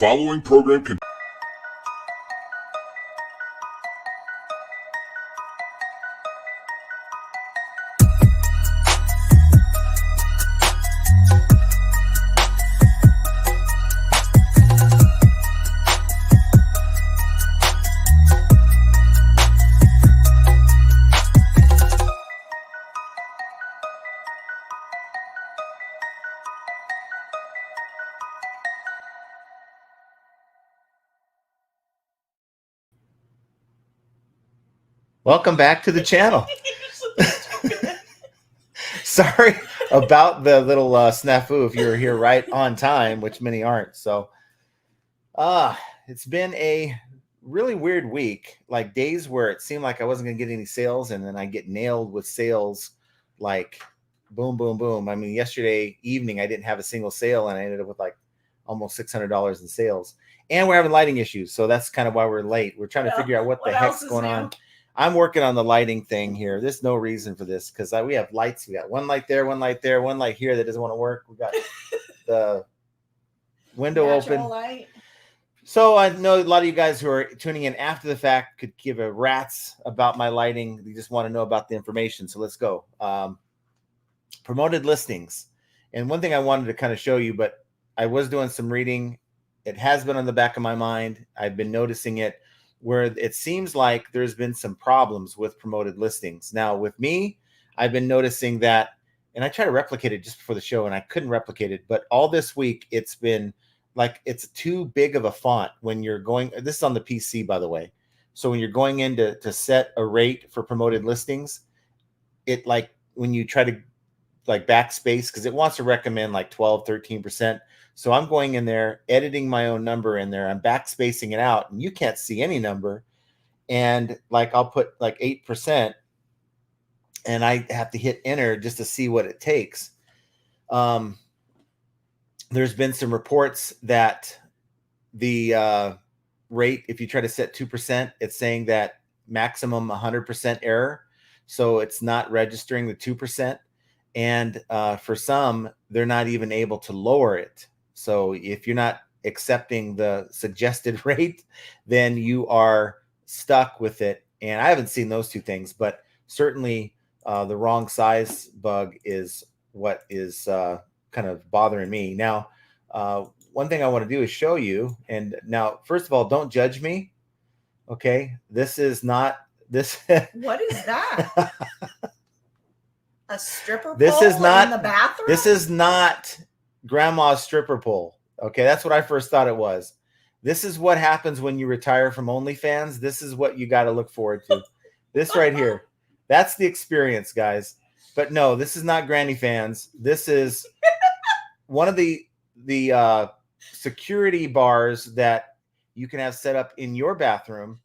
Following program can Welcome back to the channel. Sorry about the little snafu if you're here right on time, which many aren't. So it's been a really weird week, like days where it seemed like I wasn't going to get any sales, and then I get nailed with sales like boom, boom, boom. I mean, yesterday evening I didn't have a single sale, and I ended up with like almost $600 in sales. And we're having lighting issues, so that's kind of why we're late. We're trying to figure out what the heck's going on. I'm working on the lighting thing here. There's no reason for this because we have lights. We got one light there, one light there, one light here that doesn't want to work. We got the window open. Light. So I know a lot of you guys who are tuning in after the fact could give a rat's about my lighting. You just want to know about the information. So let's go. Promoted listings. And one thing I wanted to kind of show you, but I was doing some reading. It has been on the back of my mind. I've been noticing it, where it seems like there's been some problems with promoted listings. Now, with me, I've been noticing that, and I tried to replicate it just before the show, and I couldn't replicate it. But all this week, it's been like it's too big of a font when you're going. This is on the PC, by the way. So when you're going in to set a rate for promoted listings, it like when you try to like backspace, because it wants to recommend like 12, 13%. So I'm going in there, editing my own number in there. I'm backspacing it out, and you can't see any number. And like I'll put like 8%, and I have to hit enter just to see what it takes. There's been some reports that the rate, if you try to set 2%, it's saying that maximum 100% error. So it's not registering the 2%. And for some, they're not even able to lower it. So if you're not accepting the suggested rate, then you are stuck with it. And I haven't seen those two things, but certainly the wrong size bug is what is kind of bothering me. Now, one thing I want to do is show you. And now, first of all, don't judge me. Okay. This is not this. What is that? A stripper pole This is not in the bathroom? This is not grandma's stripper pole. Okay, that's what I first thought it was. This is what happens when you retire from OnlyFans. This is what you got to look forward to. This right here. That's the experience, guys. But no, this is not Granny Fans. This is one of the security bars that you can have set up in your bathroom,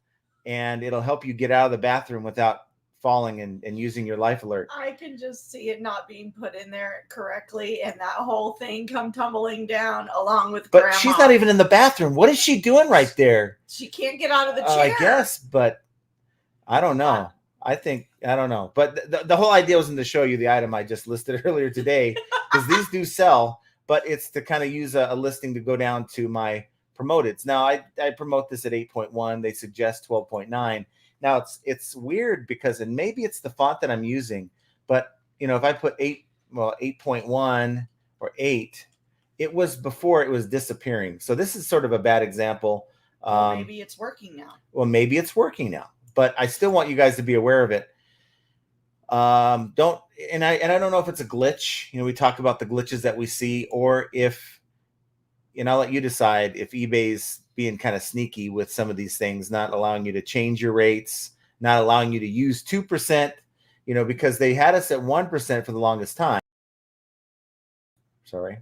and it'll help you get out of the bathroom without falling and using your life alert. I can just see it not being put in there correctly, and that whole thing come tumbling down along with But Grandma. she's not even in the bathroom. What is she doing right there? She can't get out of the chair. I guess, but I don't know. I don't know. But the whole idea wasn't to show you the item I just listed earlier today, because these do sell, but it's to kind of use a listing to go down to my promoteds. Now, I promote this at 8.1. They suggest 12.9. Now it's weird because, and maybe it's the font that I'm using, but you know, if I put 8.1 or 8, it was before it was disappearing. So this is sort of a bad example. Well, maybe it's working now. Well, maybe it's working now, but I still want you guys to be aware of it. I don't know if it's a glitch. You know, we talk about the glitches that we see, or if, and I'll let you decide if eBay's being kind of sneaky with some of these things, not allowing you to change your rates, not allowing you to use 2%, you know, because they had us at 1% for the longest time. Sorry.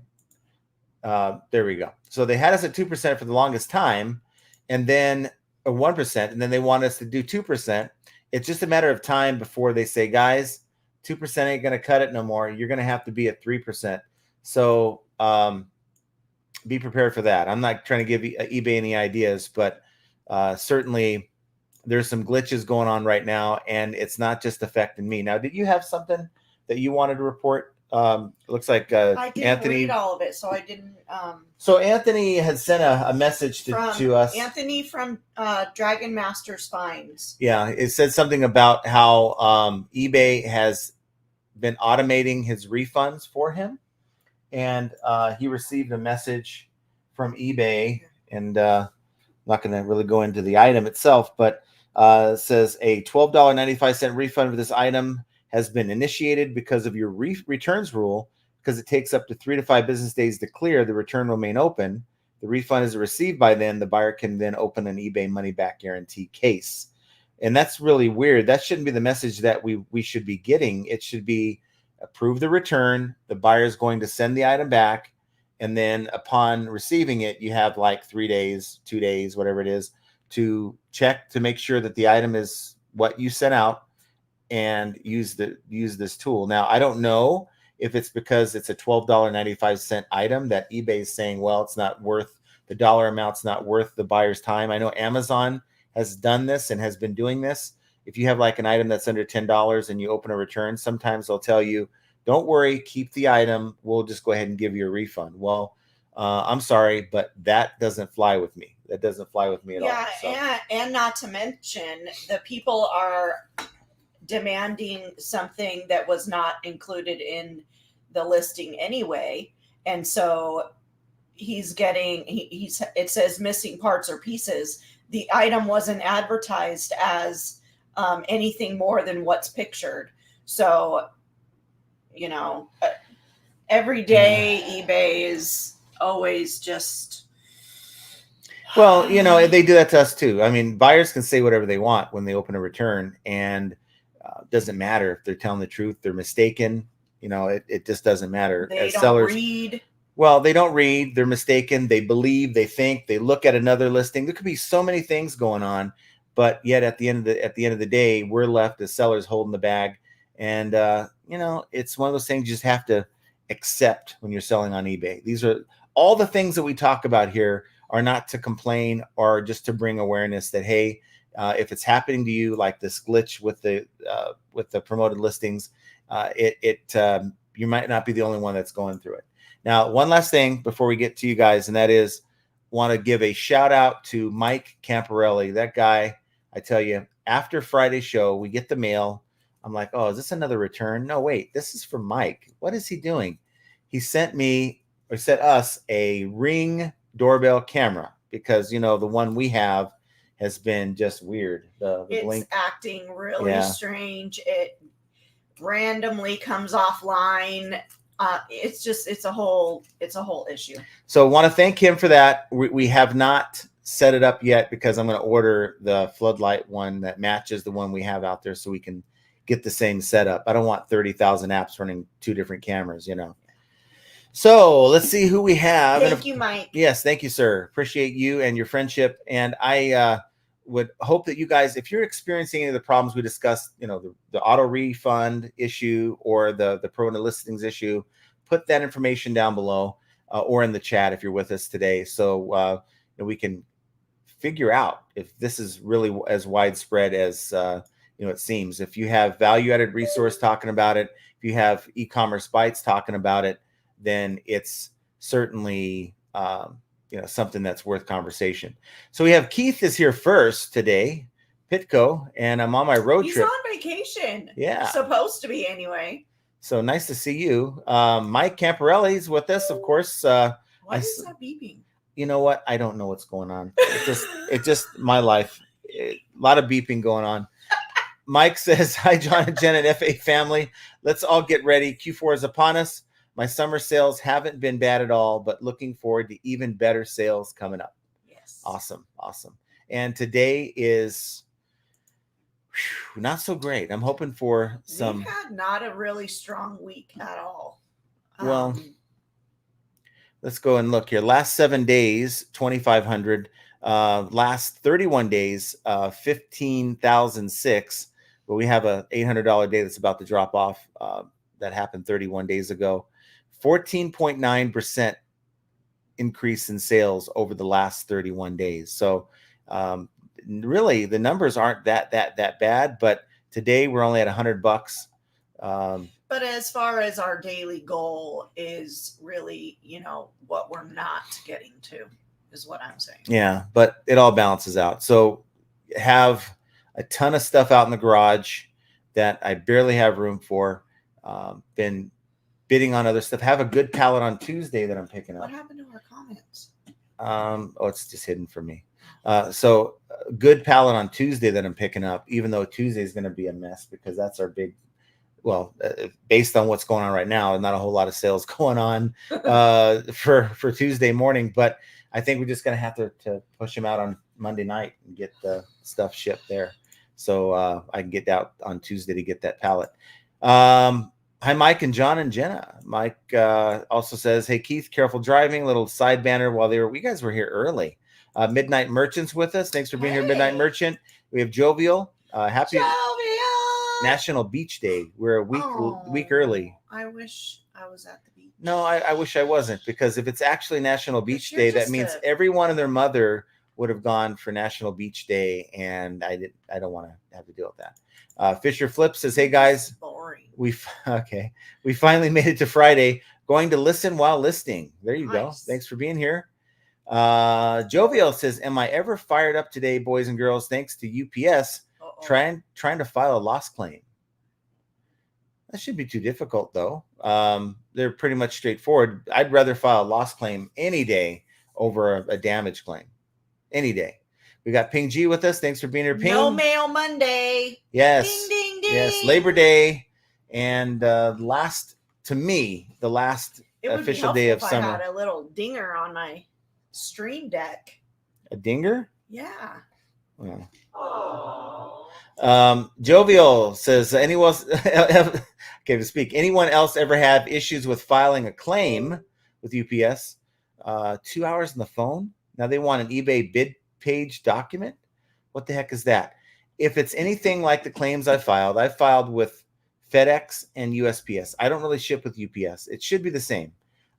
There we go. So they had us at 2% for the longest time, and then 1%, and then they want us to do 2%. It's just a matter of time before they say, guys, 2% ain't going to cut it no more. You're going to have to be at 3%. So, be prepared for that. I'm not trying to give eBay any ideas, but certainly there's some glitches going on right now, and it's not just affecting me. Now, did you have something that you wanted to report Looks like I didn't Anthony. read all of it, so I didn't. So Anthony had sent a message to us. Anthony from Dragon Master Spines. Yeah, it said something about how eBay has been automating his refunds for him, and he received a message from eBay, and I'm not going to really go into the item itself, but it says a $12.95 refund for this item has been initiated because of your returns rule. Because it takes up to 3 to 5 business days to clear, the return will remain open. The refund is received by then. The buyer can then open an eBay money back guarantee case. And that's really weird. That shouldn't be the message that we should be getting. It should be approve the return. The buyer is going to send the item back. And then upon receiving it, you have like 3 days, 2 days, whatever it is, to check to make sure that the item is what you sent out and use this tool. Now, I don't know if it's because it's a $12.95 item that eBay is saying, well, it's not worth the dollar amount's not worth the buyer's time. I know Amazon has done this and has been doing this. If you have like an item that's under $10 and you open a return, sometimes they'll tell you, don't worry, keep the item. We'll just go ahead and give you a refund. Well, I'm sorry, but that doesn't fly with me. That doesn't fly with me at all. Yeah, and not to mention, the people are demanding something that was not included in the listing anyway, and so he's getting it says missing parts or pieces. The item wasn't advertised as anything more than what's pictured. So every day eBay is always just, well, they do that to us too. I mean, buyers can say whatever they want when they open a return, and doesn't matter if they're telling the truth, they're mistaken. It just doesn't matter. They As don't sellers read. Well, they don't read, they're mistaken, they believe, they think, they look at another listing. There could be so many things going on, but yet at the end of the day, we're left as sellers holding the bag. And it's one of those things you just have to accept when you're selling on eBay. These are all the things that we talk about here are not to complain or just to bring awareness that, hey, if it's happening to you, like this glitch with the promoted listings, you might not be the only one that's going through it. Now, one last thing before we get to you guys, and that is want to give a shout out to Mike Camparelli. That guy, I tell you, after Friday's show, we get the mail. I'm like, oh, is this another return? No, wait, this is from Mike. What is he doing? He sent us a Ring doorbell camera because, the one we have has been just weird. It's blink. Acting really strange. It randomly comes offline. It's a whole issue. So I want to thank him for that. We have not set it up yet because I'm going to order the floodlight one that matches the one we have out there so we can get the same setup. I don't want 30,000 apps running 2 different cameras, So let's see who we have. Thank you, Mike. Yes, thank you, sir. Appreciate you and your friendship. And I would hope that you guys, if you're experiencing any of the problems we discussed, the auto refund issue or the promoted listings issue, put that information down below or in the chat if you're with us today, so we can figure out if this is really as widespread as it seems. If you have value-added resource talking about it, if you have e-commerce bites talking about it, then it's certainly something that's worth conversation. So we have Keith is here first today, Pitco, and I'm on my road trip. He's on vacation. Yeah. Supposed to be anyway. So nice to see you. Mike Camparelli's with us, of course. What is that beeping? You know what? I don't know what's going on. It's just my life. A lot of beeping going on. Mike says, hi, John and Jen and FA family. Let's all get ready. Q4 is upon us. My summer sales haven't been bad at all, but looking forward to even better sales coming up. Yes. Awesome. And today is not so great. I'm hoping for some. We've had not a really strong week at all. Well, let's go and look here. Last 7 days, 2,500. Last 31 days, 15,006. But we have a $800 day that's about to drop off. That happened 31 days ago. 14.9% increase in sales over the last 31 days. So really the numbers aren't that bad, but today we're only at $100. But as far as our daily goal is really, what we're not getting to is what I'm saying. Yeah, but it all balances out. So have a ton of stuff out in the garage that I barely have room for. Been bidding on other stuff. Have a good pallet on Tuesday that I'm picking up. What happened to our comments? It's just hidden for me. So good pallet on Tuesday that I'm picking up, even though Tuesday is going to be a mess because that's our big, based on what's going on right now, not a whole lot of sales going on for Tuesday morning, but I think we're just going to have to push them out on Monday night and get the stuff shipped there. So I can get out on Tuesday to get that pallet. Hi, Mike and John and Jenna. Mike also says, hey, Keith, careful driving. Little side banner while you guys were here early. Midnight Merchant's with us. Thanks for being here, Midnight Merchant. We have Jovial. Happy National Beach Day. We're a week early. I wish I was at the beach. No, I wish I wasn't, because if it's actually National Beach Day, that means everyone and their mother would have gone for National Beach Day, and I don't want to have to deal with that. Fisher Flip says, hey guys, boring. We finally made it to Friday. Going to listen while listing. There you go. Thanks for being here. Jovial says, am I ever fired up today, boys and girls? Thanks to UPS. Trying to file a loss claim. That should be too difficult, though. They're pretty much straightforward. I'd rather file a loss claim any day over a damage claim. Any day. We got Ping G with us. Thanks for being here, Ping. No Mail Monday. Yes. Ding, ding, ding. Yes. Labor Day. And the last official day of summer. I had a little dinger on my stream deck. A dinger? Yeah. Jovial says, anyone else ever have issues with filing a claim with UPS? 2 hours on the phone? Now they want an eBay bid page document? What the heck is that? If it's anything like the claims I filed with FedEx and USPS. I don't really ship with UPS. It should be the same.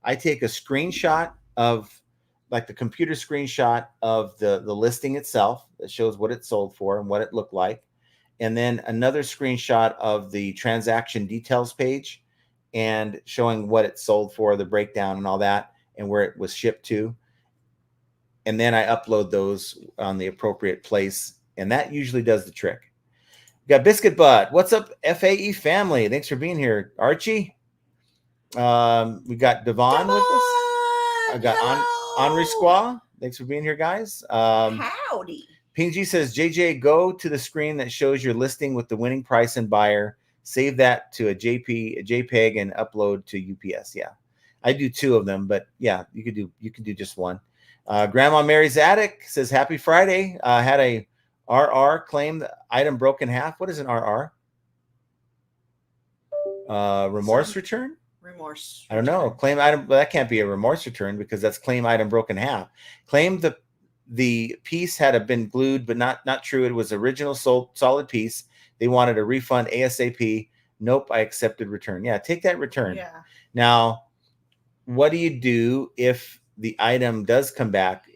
I take a screenshot of, like, the computer screenshot of the listing itself that shows what it sold for and what it looked like. And then another screenshot of the transaction details page and showing what it sold for, the breakdown and all that, and where it was shipped to. And then I upload those on the appropriate place. And that usually does the trick. We got Biscuit Butt. What's up, FAE family? Thanks for being here. Archie. We got Devon with us. I got Henri Squaw. Thanks for being here, guys. Howdy. Ping G says, JJ, go to the screen that shows your listing with the winning price and buyer. Save that to a JPEG and upload to UPS. Yeah, I do 2 of them, but yeah, you could do just one. Grandma Mary's Attic says, happy Friday. Had a RR claim the item broke in half. What is an RR? Remorse return? Remorse. I don't know. Claim item, well, that can't be a remorse return because that's claim item broken in half. Claim the piece had been glued, but not true. It was original solid piece. They wanted a refund ASAP. Nope, I accepted return. Yeah, take that return. Yeah. Now, what do you do if the item does come back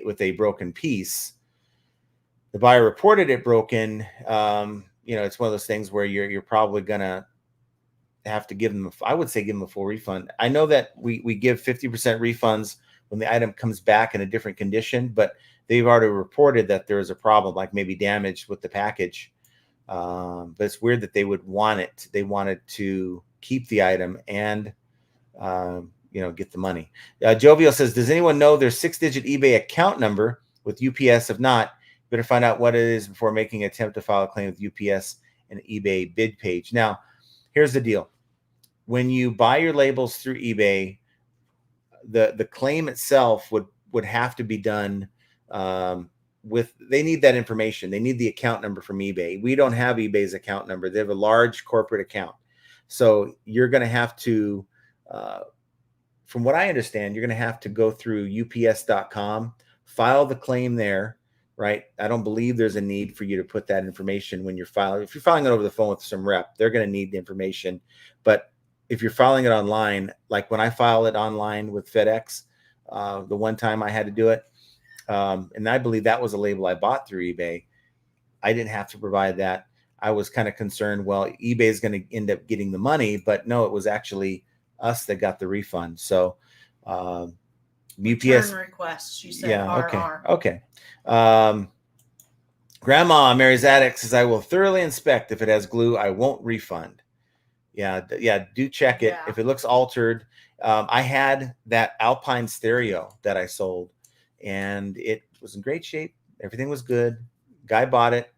with a broken piece? The buyer reported it broken. It's one of those things where you're probably gonna have to give them, I would say, give them a full refund. I know that we give 50% refunds when the item comes back in a different condition, but they've already reported that there is a problem, like maybe damage with the package. But it's weird that they would want it. They wanted to keep the item and get the money. Jovial says, does anyone know their 6-digit eBay account number with UPS? If not, better find out what it is before making an attempt to file a claim with UPS and eBay bid page. Now, here's the deal. When you buy your labels through eBay, the claim itself would have to be done they need that information. They need the account number from eBay. We don't have eBay's account number. They have a large corporate account. So you're going to have to, from what I understand, you're going to have to go through ups.com, file the claim there, right? I don't believe there's a need for you to put that information when you're filing. If you're filing it over the phone with some rep, they're going to need the information. But if you're filing it online, like when I file it online with FedEx, the one time I had to do it, and I believe that was a label I bought through eBay, I didn't have to provide that. I was kind of concerned, well, eBay is going to end up getting the money, but no, it was actually us that got the refund. So UPS Return request, you said. yeah, RR. okay. Grandma Mary's Attic says, I will thoroughly inspect. If it has glue, I won't refund. Yeah, do check it. Yeah. If it looks altered, I had that Alpine stereo that I sold, and it was in great shape. Everything was good. Guy bought it.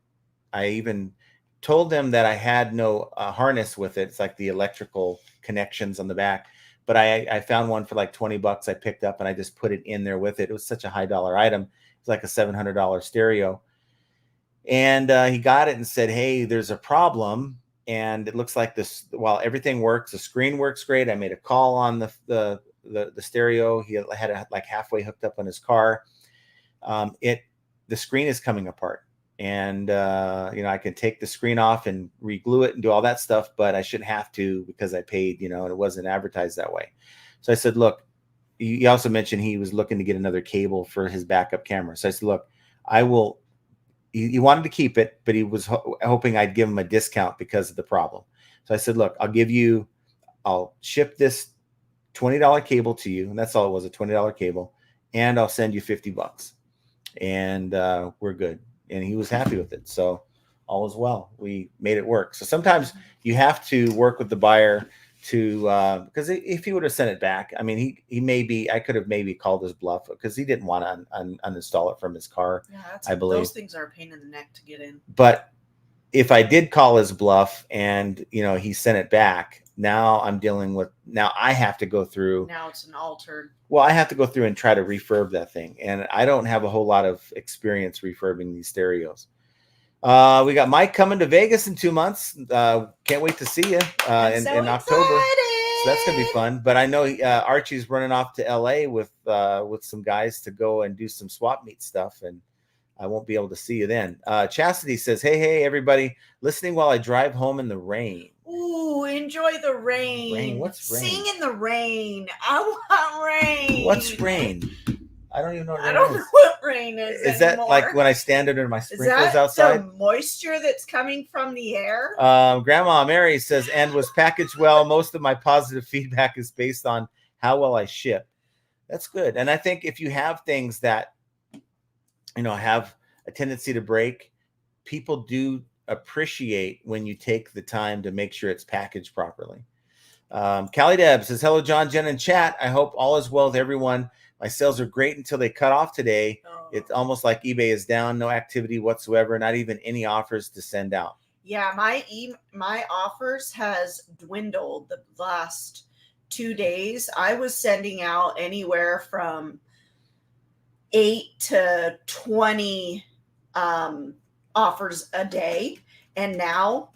I even told them that I had no harness with it. It's like the electrical connections on the back. But I found one for like $20. I picked up and I just put it in there with it. It was such a high dollar item. It's like a $700 stereo. And he got it and said, hey, there's a problem. And it looks like this, while everything works, the screen works great. I made a call on the stereo. He had it like halfway hooked up on his car. The screen is coming apart. And, I can take the screen off and re-glue it and do all that stuff, but I shouldn't have to because I paid, and it wasn't advertised that way. So I said, look, he also mentioned he was looking to get another cable for his backup camera. So I said, look, he wanted to keep it, but he was hoping I'd give him a discount because of the problem. So I said, look, I'll ship this $20 cable to you. And that's all it was, a $20 cable. And I'll send you $50. And we're good. And he was happy with it. So all is well. We made it work. So sometimes you have to work with the buyer to, because if he would have sent it back, I mean, I could have maybe called his bluff because he didn't want to uninstall it from his car. Yeah, I believe those things are a pain in the neck to get in. But if I did call his bluff and, he sent it back, now I have to go through. Now it's an altered. Well, I have to go through and try to refurb that thing. And I don't have a whole lot of experience refurbing these stereos. We got Mike coming to Vegas in 2 months. Can't wait to see you in October. So that's going to be fun. But I know Archie's running off to LA with some guys to go and do some swap meet stuff. And I won't be able to see you then. Chastity says, hey, everybody, listening while I drive home in the rain. Ooh, enjoy the rain. What's rain? Sing in the rain. I want rain. What's rain? I don't even know what rain is. I don't know what rain is. Is that like when I stand under my sprinklers outside? The moisture that's coming from the air? Grandma Mary says, and was packaged well. Most of my positive feedback is based on how well I ship. That's good. And I think if you have things that, have a tendency to break, people do appreciate when you take the time to make sure it's packaged properly. Callie Deb says, hello, John, Jen, and chat. I hope all is well with everyone. My sales are great until they cut off today. Oh. It's almost like eBay is down, no activity whatsoever, not even any offers to send out. Yeah, my offers has dwindled the last 2 days. I was sending out anywhere from 8 to 20 offers a day, and now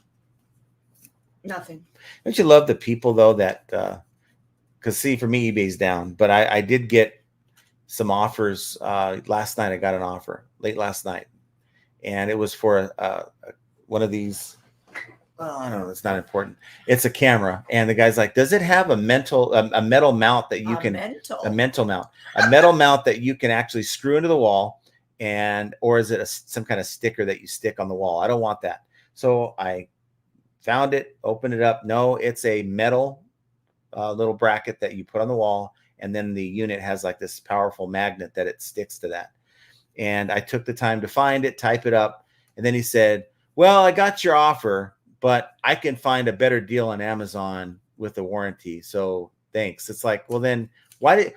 nothing. Don't you love the people though that because see, for me eBay's down, but I did get some offers last night. I got an offer late last night, and it was for one of these. Well, I don't know. It's not important. It's a camera, and the guy's like, "Does it have a metal mount that you can a metal mount that you can actually screw into the wall, or is it some kind of sticker that you stick on the wall? I don't want that." So I found it, opened it up. No, it's a metal little bracket that you put on the wall, and then the unit has like this powerful magnet that it sticks to that. And I took the time to find it, type it up, and then he said, "Well, I got your offer, but I can find a better deal on Amazon with a warranty. So thanks." It's like, well, then why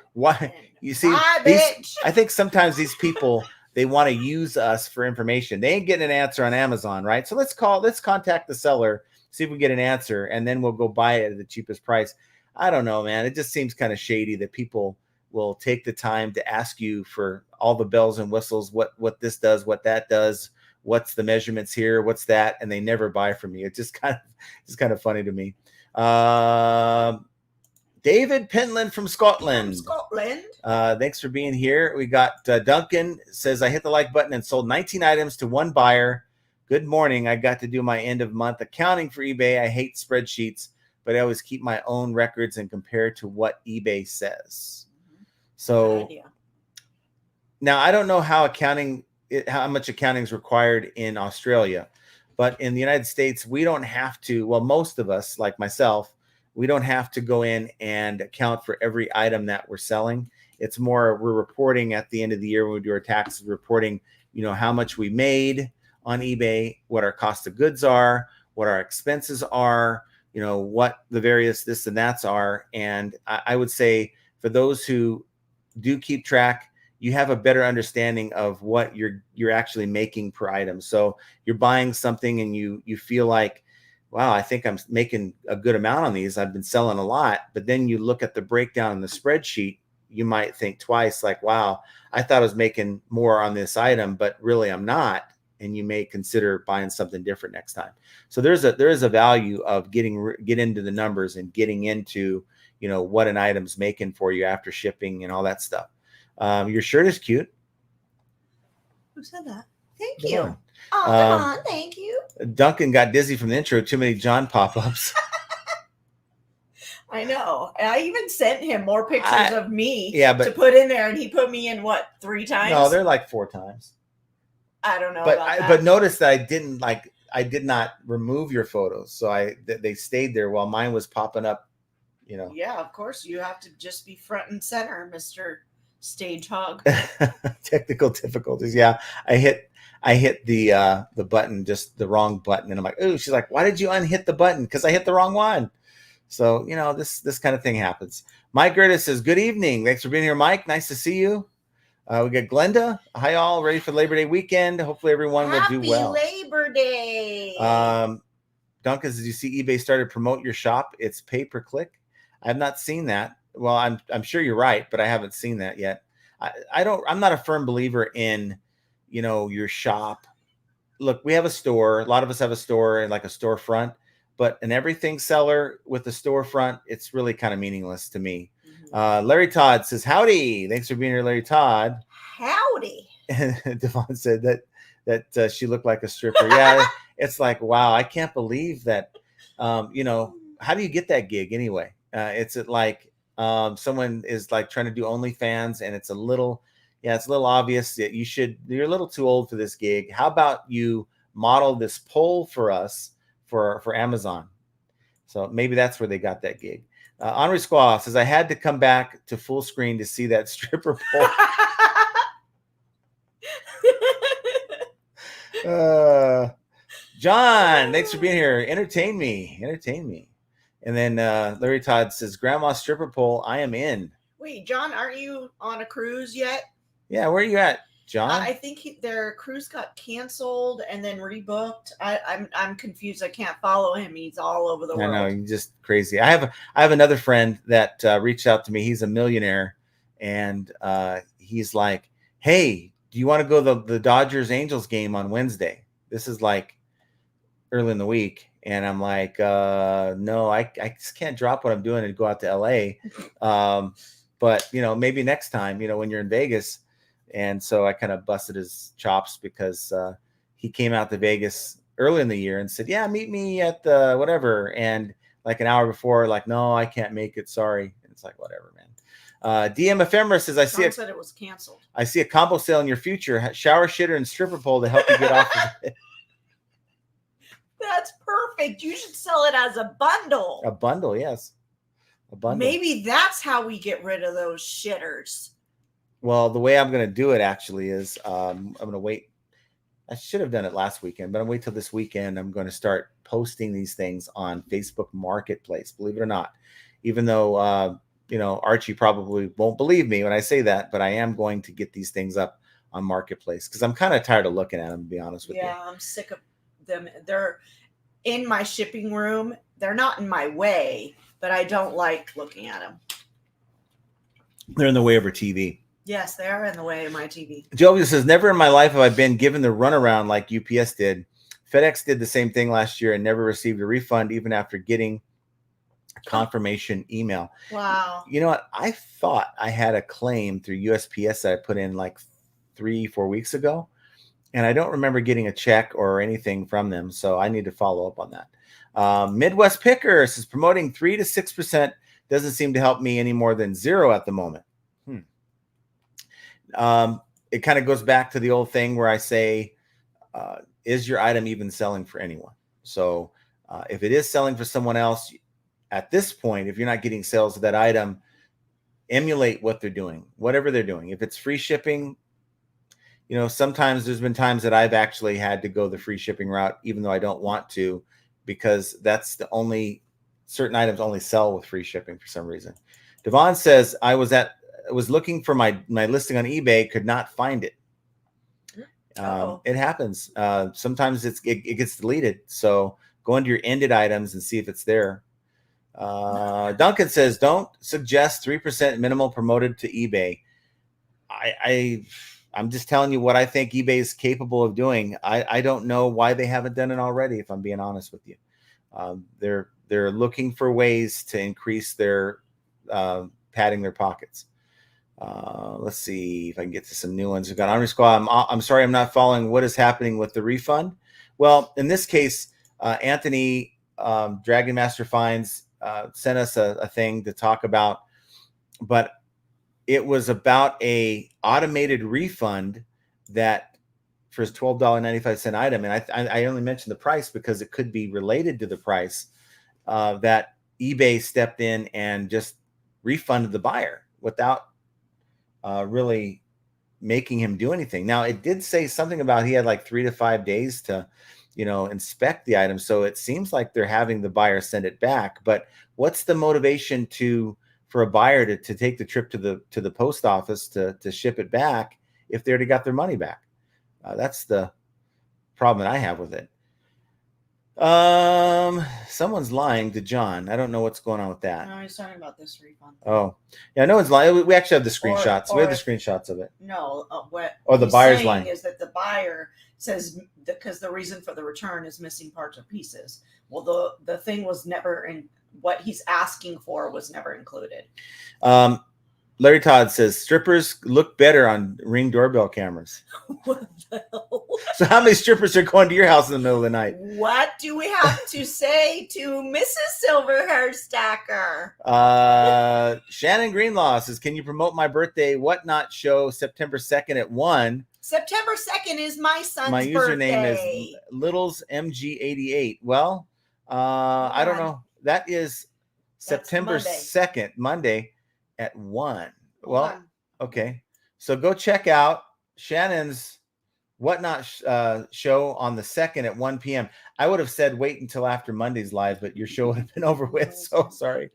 you see, I think sometimes these people, they want to use us for information. They ain't getting an answer on Amazon, right? So let's contact the seller, see if we get an answer, and then we'll go buy it at the cheapest price. I don't know, man. It just seems kind of shady that people will take the time to ask you for all the bells and whistles, what this does, what that does, what's the measurements here, what's that, and they never buy from you. It's just kind of funny to me. David Penland from Scotland. Thanks for being here. We got Duncan says, I hit the like button and sold 19 items to one buyer. Good morning. I got to do my end of month accounting for eBay. I hate spreadsheets, but I always keep my own records and compare to what eBay says. So now I don't know how much accounting is required in Australia, But in the United States, we don't have to, well, most of us, like myself, we don't have to go in and account for every item that we're selling. It's more, we're reporting at the end of the year when we do our taxes, reporting, how much we made on eBay, what our cost of goods are, what our expenses are, what the various this and that's are. And I would say for those who do keep track, you have a better understanding of what you're actually making per item. So you're buying something and you feel like, wow, I think I'm making a good amount on these. I've been selling a lot. But then you look at the breakdown in the spreadsheet, you might think twice, like, wow, I thought I was making more on this item, but really I'm not. And you may consider buying something different next time. So there is a value of get into the numbers and getting into, what an item's making for you after shipping and all that stuff. Your shirt is cute. Who said that? Thank Good you. one. Oh, come on. Thank you. Duncan got dizzy from the intro. Too many John pop-ups. I know. I even sent him more pictures of me to put in there, and he put me in, what, 3 times? No, they're like 4 times. I don't know about that. But notice that I did not remove your photos. So they stayed there while mine was popping up, Yeah, of course. You have to just be front and center, Mr. Stage Hog. Technical difficulties. Yeah. I hit the button, just the wrong button. And I'm like, oh, she's like, why did you unhit the button? Because I hit the wrong one. So, this kind of thing happens. Mike Gertis says, good evening. Thanks for being here, Mike. Nice to see you. We got Glenda. Hi, all. Ready for Labor Day weekend. Hopefully everyone will do well. Happy Labor Day. Duncan, did you see eBay started promote your shop? It's pay per click. I've not seen that. Well, I'm sure you're right, but I haven't seen that yet. I'm not a firm believer in, your shop. Look, we have a store. A lot of us have a store and like a storefront, but an everything seller with a storefront, it's really kind of meaningless to me. Larry Todd says, howdy. Thanks for being here, Larry Todd. Howdy. Devon said that she looked like a stripper. Yeah, it's like, wow, I can't believe that. How do you get that gig anyway? It's like someone is like trying to do OnlyFans, and it's a little obvious that you're a little too old for this gig. How about you model this pole for us for Amazon? So maybe that's where they got that gig. Henri Squaw says, I had to come back to full screen to see that stripper pole. John, thanks for being here. Entertain me. And then Larry Todd says, Grandma stripper pole, I am in. Wait, John, aren't you on a cruise yet? Yeah, where are you at, John? I think their cruise got canceled and then rebooked. I'm confused. I can't follow him. He's all over the world. I know, he's just crazy. I have another friend that reached out to me. He's a millionaire, and he's like, hey, do you want to go to the Dodgers Angels game on Wednesday? This is like early in the week. And I'm like, no, I just can't drop what I'm doing and go out to LA. But maybe next time, when you're in Vegas. And so I kind of busted his chops because he came out to Vegas early in the year and said, yeah, meet me at the whatever. And like an hour before, like, no, I can't make it. Sorry. And it's like, whatever, man. DM Ephemera says, said it was canceled. I see a combo sale in your future. Shower shitter and stripper pole to help you get off of it. That's perfect. You should sell it as a bundle. A bundle, yes. A bundle. Maybe that's how we get rid of those shitters. Well, the way I'm going to do it actually is I'm going to wait. I should have done it last weekend, but I'm wait till this weekend. I'm going to start posting these things on Facebook Marketplace, believe it or not. Even though, Archie probably won't believe me when I say that, but I am going to get these things up on Marketplace because I'm kind of tired of looking at them, to be honest with you. Yeah, I'm sick of them. They're in my shipping room. They're not in my way, but I don't like looking at them. They're in the way of our TV. Yes, they are in the way of my TV. Jovi says, never in my life have I been given the runaround like UPS did. FedEx did the same thing last year and never received a refund even after getting a confirmation email. Wow. You know what? I thought I had a claim through USPS that I put in like 3-4 weeks ago. And I don't remember getting a check or anything from them. So I need to follow up on that. Midwest Picker says promoting 3 to 6% doesn't seem to help me any more than 0 at the moment. It kind of goes back to the old thing where I say, is your item even selling for anyone? So if it is selling for someone else, at this point, if you're not getting sales of that item, emulate what they're doing, whatever they're doing. If it's free shipping, sometimes there's been times that I've actually had to go the free shipping route, even though I don't want to, because that's the only, certain items only sell with free shipping for some reason. Devon says, I was looking for my listing on eBay, could not find it. It happens. Sometimes it gets deleted. So go into your ended items and see if it's there. Duncan says, don't suggest 3% minimal promoted to eBay. I'm just telling you what I think eBay is capable of doing. I don't know why they haven't done it already, if I'm being honest with you. They're looking for ways to increase their padding their pockets. Let's see if I can get to some new ones. We've got Army Squad. I'm sorry, I'm not following what is happening with the refund. Well, in this case, Anthony, Dragon Master Finds, sent us a thing to talk about, but it was about a automated refund that for his $12.95 item. And I only mentioned the price because it could be related to the price that eBay stepped in and just refunded the buyer without really making him do anything. Now, it did say something about he had like 3 to 5 days to, inspect the item. So it seems like they're having the buyer send it back. But what's the motivation for a buyer to take the trip to the post office to ship it back if they already got their money back? That's the problem that I have with it. Someone's lying to John. I don't know what's going on with that. No, he's talking about this refund. Oh, yeah, no one's lying. We actually have the screenshots. We have the screenshots of it. No, what the buyer's lying is that the buyer says because the reason for the return is missing parts or pieces. Well, the thing was never in what he's asking for was never included. Larry Todd says strippers look better on Ring doorbell cameras. What the hell? So how many strippers are going to your house in the middle of the night? What do we have to say to Mrs. Silverhair Stacker? Shannon Greenlaw says, can you promote my birthday whatnot show September 2nd at 1? September 2nd is my son's birthday. My username is LittlesMG88. Well, I don't know. That is September 2nd, Monday at 1. Well, okay. So go check out Shannon's whatnot show on the 2nd at 1 p.m. I would have said wait until after Monday's live, but your show would have been over with. So sorry.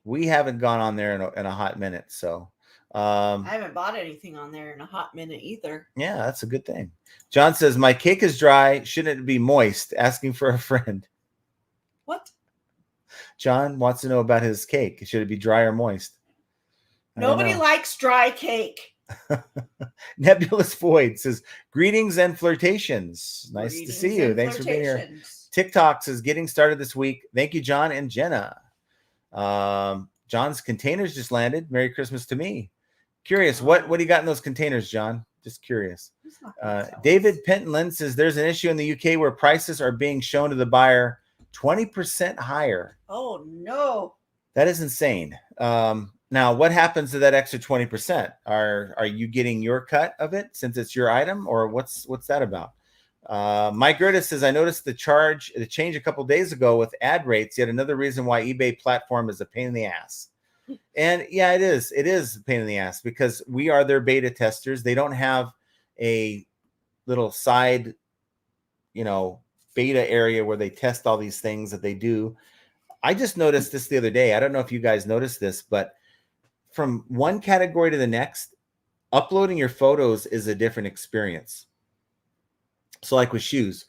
We haven't gone on there in a hot minute. So I haven't bought anything on there in a hot minute either. Yeah, that's a good thing. John says, my cake is dry. Shouldn't it be moist? Asking for a friend. What? John wants to know about his cake. Should it be dry or moist? Nobody likes dry cake. Nebulous Void says, greetings and flirtations. Nice to see you. Thanks for being here. TikTok says, getting started this week. Thank you, John and Jenna. John's containers just landed. Merry Christmas to me. Curious, what do you got in those containers, John? Just curious. David Pentland says, there's an issue in the UK where prices are being shown to the buyer 20% higher. Oh, no. That is insane. Now, what happens to that extra 20%? Are you getting your cut of it since it's your item, or what's that about? Mike Gertis says, I noticed the change a couple days ago with ad rates. Yet another reason why eBay platform is a pain in the ass. And yeah, it is. It is a pain in the ass because we are their beta testers. They don't have a little side, beta area where they test all these things that they do. I just noticed this the other day. I don't know if you guys noticed this, but from one category to the next, uploading your photos is a different experience. So like with shoes,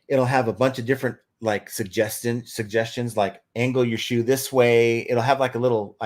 it'll have a bunch of different like suggestions like angle your shoe this way. It'll have like a little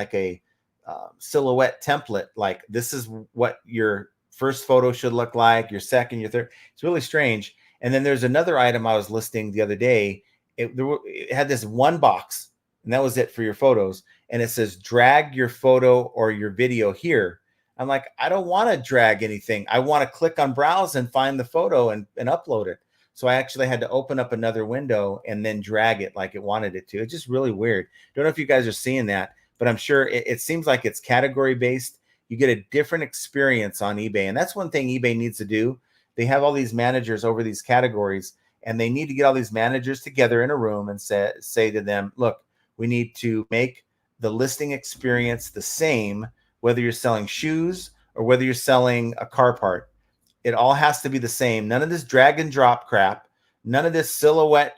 silhouette template. Like this is what your first photo should look like, your second, your third. It's really strange. And then there's another item I was listing the other day. It had this one box, and that was it for your photos. And it says, drag your photo or your video here. I'm like, I don't want to drag anything. I want to click on browse and find the photo and upload it. So I actually had to open up another window and then drag it like it wanted it to. It's just really weird. Don't know if you guys are seeing that, but I'm sure it seems like it's category based. you get a different experience on eBay. And that's one thing eBay needs to do. They have all these managers over these categories, and they need to get all these managers together in a room and say to them, look, we need to make the listing experience the same, whether you're selling shoes or whether you're selling a car part. It all has to be the same. None of this drag and drop crap, none of this silhouette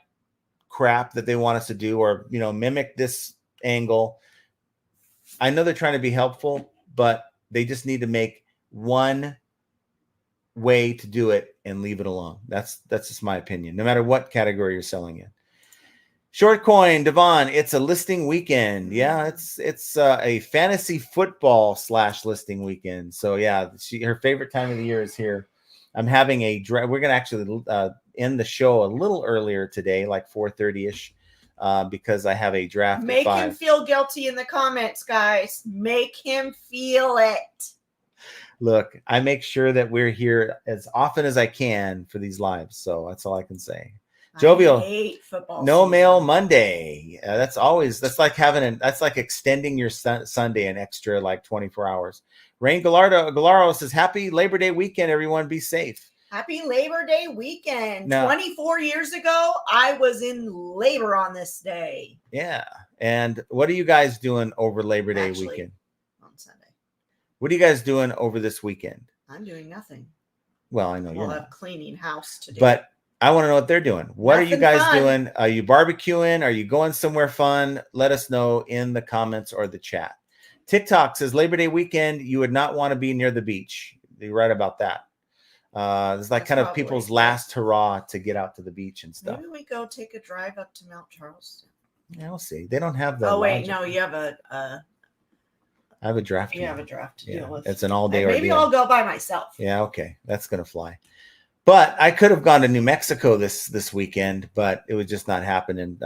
crap that they want us to do, or, you know, mimic this angle. I know they're trying to be helpful, but they just need to make one way to do it and leave it alone. That's just my opinion, no matter what category you're selling in. Short coin, Devon, it's a listing weekend. Yeah, it's a fantasy football / listing weekend. So yeah, her favorite time of the year is here. I'm having we're going to actually end the show a little earlier today, like 4:30ish, because I have a draft. Make him feel guilty in the comments, guys. Make him feel it. Look, I make sure that we're here as often as I can for these lives. So that's all I can say. Jovial, I hate football no season. mail Monday. That's like extending your Sunday an extra like 24 hours. Rain Gallardo says, happy Labor Day weekend, everyone. Be safe. Happy Labor Day weekend. Now, 24 years ago, I was in labor on this day. Yeah. And what are you guys doing over Labor Day weekend? On Sunday. What are you guys doing over this weekend? I'm doing nothing. Well, I know you're not. I'm cleaning house to do. But I want to know what they're doing. What are you guys doing? Are you barbecuing? Are you going somewhere fun? Let us know in the comments or the chat. TikTok says Labor Day weekend, you would not want to be near the beach. You're right about that. It's like kind of people's last hurrah to get out to the beach and stuff. Maybe we go take a drive up to Mount Charleston. Yeah, we'll see. They don't have that. Oh wait, no, you have I have a draft. You have a draft to deal with. It's an all-day Maybe I'll go by myself. Yeah, okay. That's going to fly. But I could have gone to New Mexico this weekend, but it was just not happening.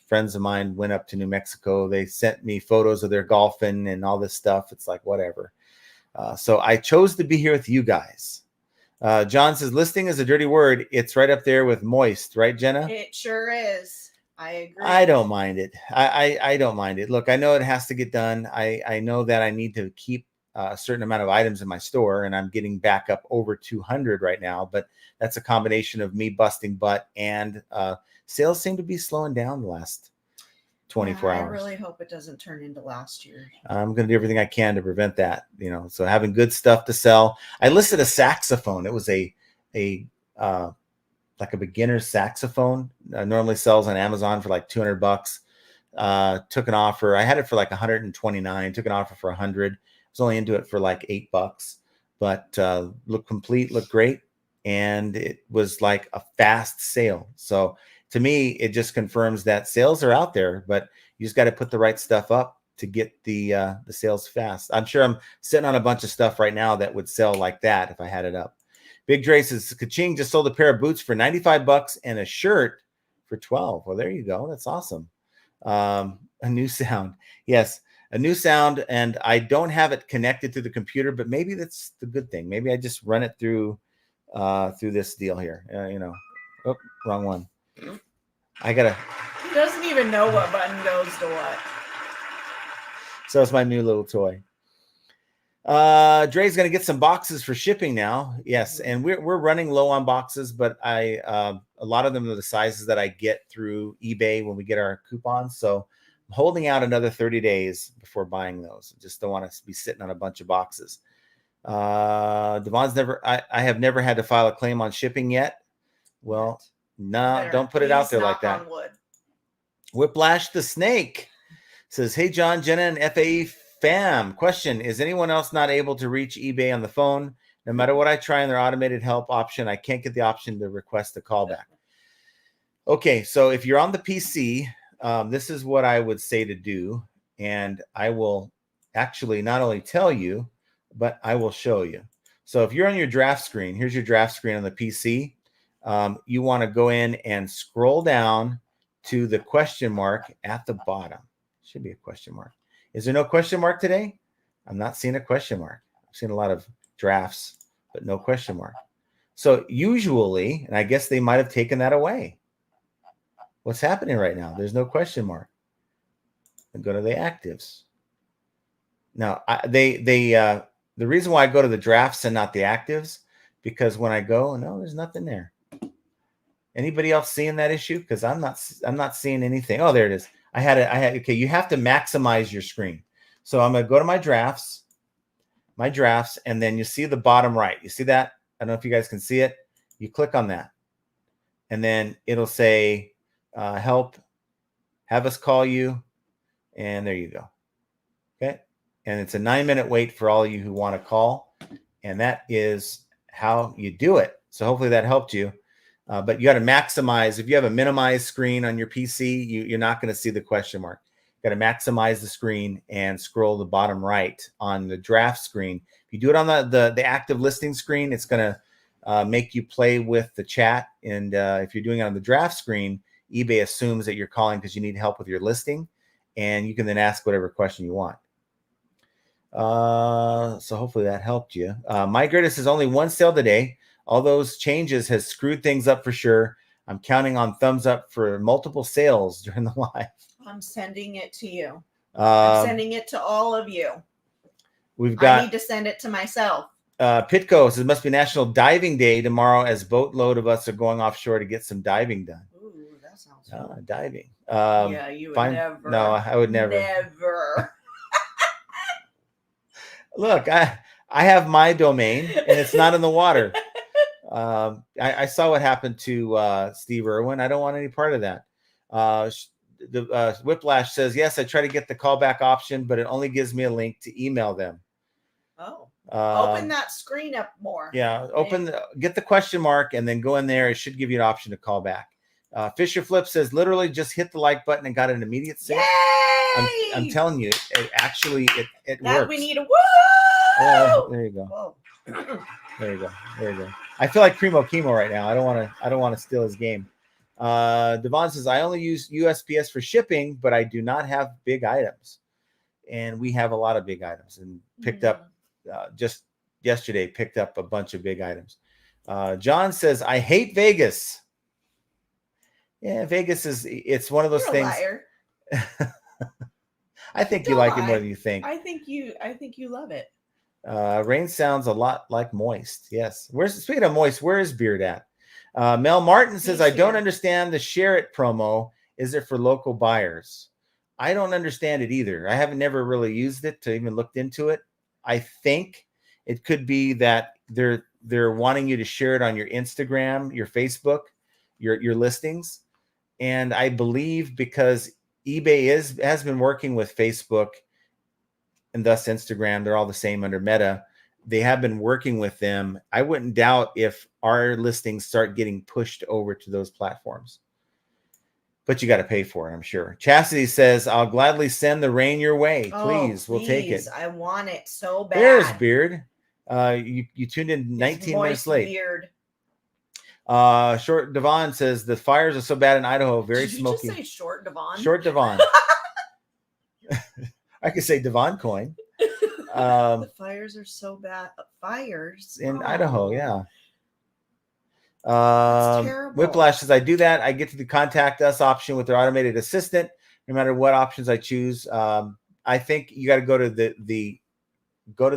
Friends of mine went up to New Mexico. They sent me photos of their golfing and all this stuff. It's like, whatever. So I chose to be here with you guys. John says, listing is a dirty word. It's right up there with moist, right, Jenna? It sure is. I agree. I don't mind it. I don't mind it. Look, I know it has to get done. I know that I need to keep a certain amount of items in my store, and I'm getting back up over 200 right now, but that's a combination of me busting butt and sales seem to be slowing down the last 24 hours. I really hope it doesn't turn into last year. I'm going to do everything I can to prevent that, so having good stuff to sell. I listed a saxophone. It was like a beginner's saxophone. Normally sells on Amazon for like $200. Took an offer. I had it for like 129, took an offer for 100. Was only into it for like $8, but looked complete, looked great, and it was like a fast sale. So to me, it just confirms that sales are out there, but you just got to put the right stuff up to get the sales fast. I'm sure I'm sitting on a bunch of stuff right now that would sell like that if I had it up. Big Dre says, Kaching just sold a pair of boots for $95 and a shirt for $12. Well, there you go. That's awesome. A new sound. Yes. A new sound, and I don't have it connected to the computer, but maybe that's the good thing. Maybe I just run it through this deal here. Oh, wrong one. He doesn't even know what button goes to what. So it's my new little toy. Dre's gonna get some boxes for shipping now. Yes, and we're running low on boxes, but a lot of them are the sizes that I get through eBay when we get our coupons. So I'm holding out another 30 days before buying those. Just don't want to be sitting on a bunch of boxes. Devon's I have never had to file a claim on shipping yet. Well, no, don't put it out there like that. Whiplash the Snake says, hey, John, Jenna, and FAE fam. Question, is anyone else not able to reach eBay on the phone? No matter what I try in their automated help option, I can't get the option to request a callback. Okay, so if you're on the PC, this is what I would say to do, and I will actually not only tell you, but I will show you. So if you're on your draft screen, here's your draft screen on the PC. You want to go in and scroll down to the question mark at the bottom. Should be a question mark. Is there no question mark today? I'm not seeing a question mark. I've seen a lot of drafts, but no question mark. So usually, and I guess they might have taken that away. What's happening right now? There's no question mark. And go to the actives. Now they The reason why I go to the drafts and not the actives, because when I go, no, there's nothing there. Anybody else seeing that issue? Because I'm not seeing anything. Oh, there it is. Okay, you have to maximize your screen. So I'm gonna go to my drafts, and then you see the bottom right. You see that? I don't know if you guys can see it. You click on that, and then it'll say help, have us call you, and there you go. Okay. And it's a 9-minute wait for all of you who want to call. And that is how you do it. So hopefully that helped you. But you got to maximize. If you have a minimized screen on your PC, you're not going to see the question mark. You got to maximize the screen and scroll the bottom right on the draft screen. If you do it on the active listing screen, it's going to make you play with the chat. And if you're doing it on the draft screen, eBay assumes that you're calling because you need help with your listing. And you can then ask whatever question you want. So hopefully that helped you. My greatest is only one sale today. All those changes has screwed things up for sure. I'm counting on thumbs up for multiple sales during the live. I'm sending it to you. I'm sending it to all of you. I need to send it to myself. Pitco says it must be National Diving Day tomorrow as boatload of us are going offshore to get some diving done. Ooh, that sounds fun. Diving. Yeah, you would never. No, I would never. Never. Look, I have my domain and it's not in the water. I saw what happened to Steve Irwin. I don't want any part of that. Whiplash says, yes, I try to get the callback option, but it only gives me a link to email them. Oh, open that screen up more. Yeah, get the question mark and then go in there. It should give you an option to call back. Fisher Flip says, literally just hit the like button and got an immediate sale. I'm telling you, it works. We need a woo! There you go. Whoa. There you go. I feel like Primo Chemo right now. I don't want to steal his game. Devon says, I only use USPS for shipping, but I do not have big items. And we have a lot of big items and picked up just yesterday, picked up a bunch of big items. John says, I hate Vegas. Yeah, Vegas it's one of those things. Liar. I think you like it more than you think. I think you love it. Rain sounds a lot like moist. Yes. Speaking of moist, where is Beard at? Mel Martin says, I don't understand the share it promo. Is it for local buyers? I don't understand it either. I haven't never really used it to even looked into it. I think it could be that they're wanting you to share it on your Instagram, your Facebook, your listings. And I believe because eBay has been working with Facebook and thus Instagram, they're all the same under Meta. They have been working with them. I wouldn't doubt if our listings start getting pushed over to those platforms. But you got to pay for it, I'm sure. Chastity says, I'll gladly send the rain your way. Please, we'll take it. I want it so bad. There's Beard. You tuned in 19 minutes late. Beard. Short Devon says the fires are so bad in Idaho, very smoky. Did you just say Short Devon? Short Devon. I could say Devon coin. The fires are so bad. Fires in Idaho, yeah. Terrible. Whiplash says I do that. I get to the contact us option with their automated assistant, no matter what options I choose. I think you got to go to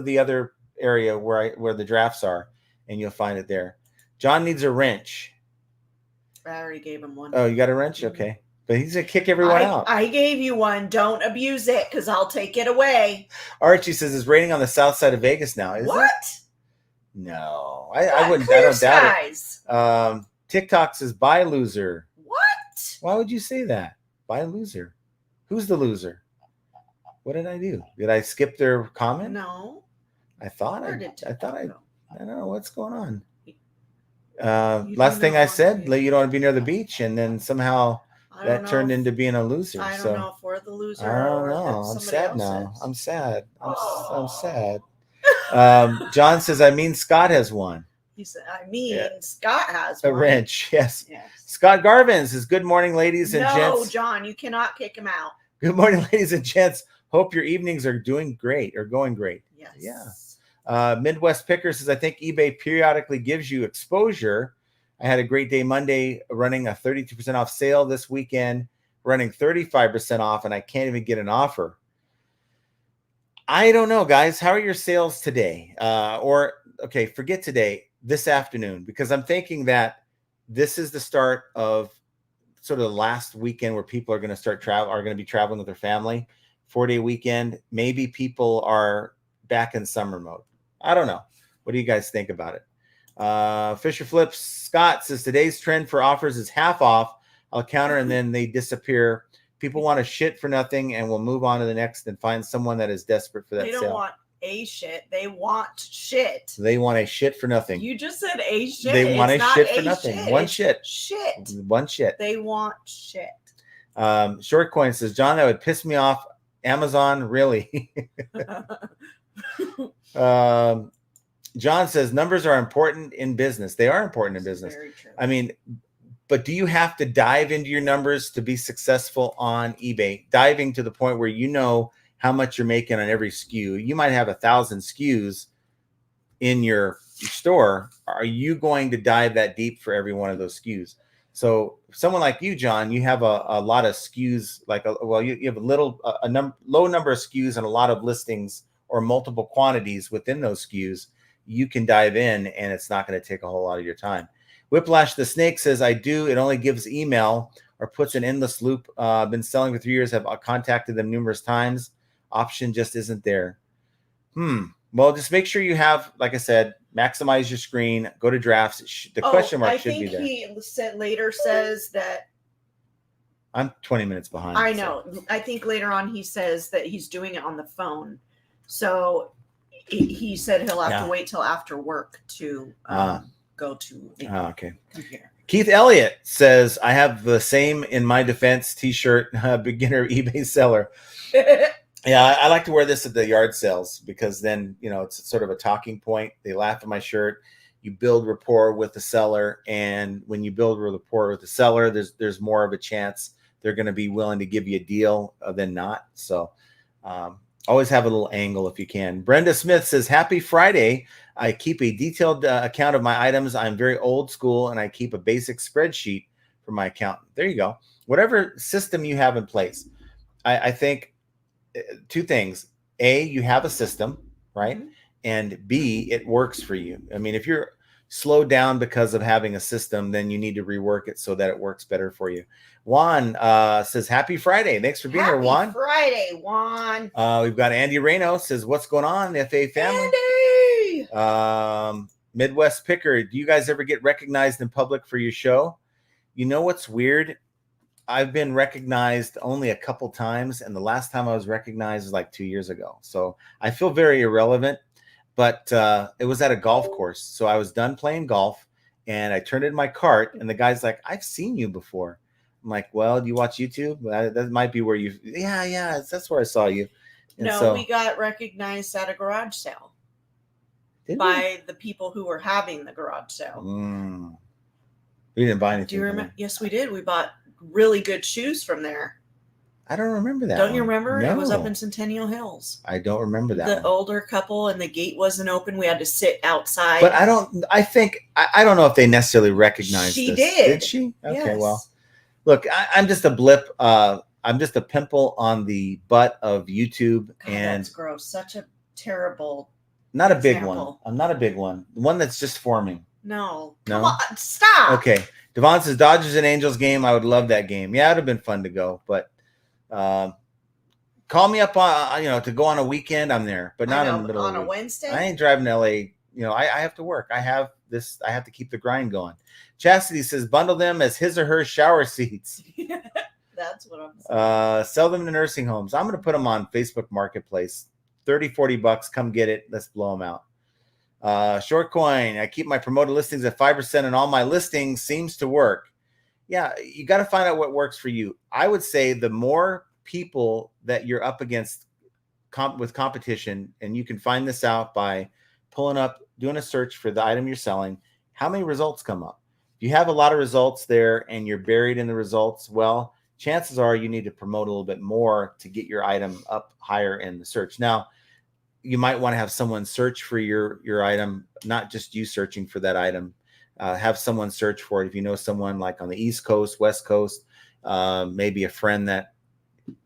the other area where the drafts are, and you'll find it there. John needs a wrench. I already gave him one. Oh, you got a wrench? Okay. But he's going to kick everyone out. I gave you one. Don't abuse it because I'll take it away. Archie says it's raining on the south side of Vegas now. Is what? It? No. I wouldn't. I don't doubt it. TikTok says, bye, loser. What? Why would you say that? Bye, loser. Who's the loser? What did I do? Did I skip their comment? No. I don't know what's going on. Last thing I said, you don't want to be near the beach, and then somehow that turned into being a loser. I don't know if we're the loser. I don't know. I'm sad now. I'm sad. I'm sad. John says, I mean, Scott has one. He said, Scott has one. A wrench. Yes. Scott Garvin says, good morning, ladies and gents. No, John, you cannot kick him out. Good morning, ladies and gents. Hope your evenings are doing great or going great. Yes. Yeah. Midwest Picker says, I think eBay periodically gives you exposure. I had a great day Monday running a 32% off sale this weekend, running 35% off, and I can't even get an offer. I don't know, guys. How are your sales today? Okay, forget today, this afternoon, because I'm thinking that this is the start of sort of the last weekend where people are going to are going to be traveling with their family. 4-day weekend. Maybe people are back in summer mode. I don't know. What do you guys think about it? Fisher Flips Scott says today's trend for offers is half off. I'll counter and then they disappear. People want a shit for nothing and we'll move on to the next and find someone that is desperate for that sale. They don't want a shit. They want shit. They want a shit for nothing. You just said a shit. They want it's a shit for nothing. Shit. One it's shit. Shit. One shit. They want shit. Short Coin says, John, that would piss me off. Amazon, really? John says, numbers are important in business. They are important in business. Very true. I mean, but do you have to dive into your numbers to be successful on eBay? Diving to the point where you know how much you're making on every SKU. You might have 1,000 SKUs in your store. Are you going to dive that deep for every one of those SKUs? So someone like you, John, you have a lot of SKUs, you have a low number of SKUs and a lot of listings or multiple quantities within those SKUs. You can dive in and it's not going to take a whole lot of your time. Whiplash the Snake says, I do. It only gives email or puts an endless loop. Been selling for 3 years. Have contacted them numerous times. Option just isn't there. Well, just make sure you have, like I said, maximize your screen. Go to drafts. The question mark should be there. I think he says that. I'm 20 minutes behind. I know. So. I think later on he says that he's doing it on the phone. So he said he'll have to wait till after work to go to the computer. Keith Elliott says, I have the same in my defense t-shirt, beginner eBay seller. Yeah, I like to wear this at the yard sales because then, it's sort of a talking point. They laugh at my shirt. You build rapport with the seller. And when you build rapport with the seller, there's more of a chance they're going to be willing to give you a deal than not. So always have a little angle if you can. Brenda Smith says, happy Friday. I keep a detailed account of my items. I'm very old school and I keep a basic spreadsheet for my account. There you go. Whatever system you have in place. I think two things. A, you have a system, right? Mm-hmm. And B, it works for you. I mean, if you're slowed down because of having a system, then you need to rework it so that it works better for you. Juan says, happy Friday. Thanks for being here, Juan. Happy Friday, Juan. We've got Andy Reno says, what's going on, the FA family? Andy! Midwest Picker, do you guys ever get recognized in public for your show? You know what's weird? I've been recognized only a couple times, and the last time I was recognized was like 2 years ago. So I feel very irrelevant, but it was at a golf course. So I was done playing golf, and I turned in my cart, and the guy's like, I've seen you before. I'm like, well, do you watch YouTube? That might be where you, that's where I saw you. And we got recognized at a garage sale by the people who were having the garage sale. We didn't buy anything. Do you remember? Yes, we did. We bought really good shoes from there. I don't remember that. Don't you remember? No. It was up in Centennial Hills. I don't remember that. The older couple and the gate wasn't open. We had to sit outside. But I don't know if they necessarily recognized she this. Did she? Okay, yes. Well, look, I'm just a blip. I'm just a pimple on the butt of YouTube. God, and that's gross. Such a terrible. Not a big one. I'm not a big one. One that's just forming. No. Come on, stop. Okay. Devon says Dodgers and Angels game. I would love that game. Yeah, it'd have been fun to go, but call me up on to go on a weekend. I'm there, but not in the middle on of a Wednesday. I ain't driving to LA. I have to work. I have to keep the grind going. Chastity says bundle them as his or her shower seats. That's what I'm saying. Sell them to nursing homes. I'm going to put them on Facebook Marketplace. $30-$40. Come get it. Let's blow them out. Short Coin. I keep my promoted listings at 5% and all my listings seems to work. Yeah, you got to find out what works for you. I would say the more people that you're up against with competition, and you can find this out by pulling up, doing a search for the item you're selling, how many results come up? If you have a lot of results there and you're buried in the results, well, chances are you need to promote a little bit more to get your item up higher in the search. Now, you might want to have someone search for your item, not just you searching for that item. Have someone search for it. If you know someone like on the East Coast, West Coast, maybe a friend that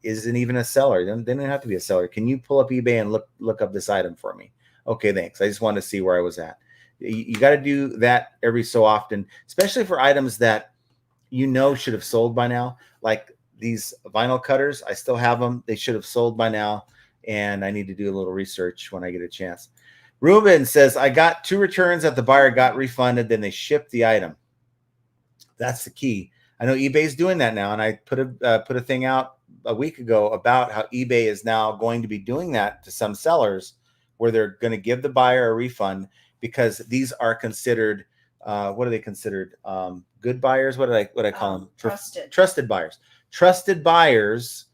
isn't even a seller. They don't have to be a seller. Can you pull up eBay and look up this item for me? Okay, thanks. I just wanted to see where I was at. You got to do that every so often, especially for items that should have sold by now. Like these vinyl cutters, I still have them. They should have sold by now, and I need to do a little research when I get a chance. Ruben says, I got 2 returns that the buyer got refunded, then they shipped the item. That's the key. I know eBay's doing that now, and I put a thing out a week ago about how eBay is now going to be doing that to some sellers, where they're going to give the buyer a refund because these are considered what are they considered? Good buyers? What I call them? Trusted buyers. Trusted buyers.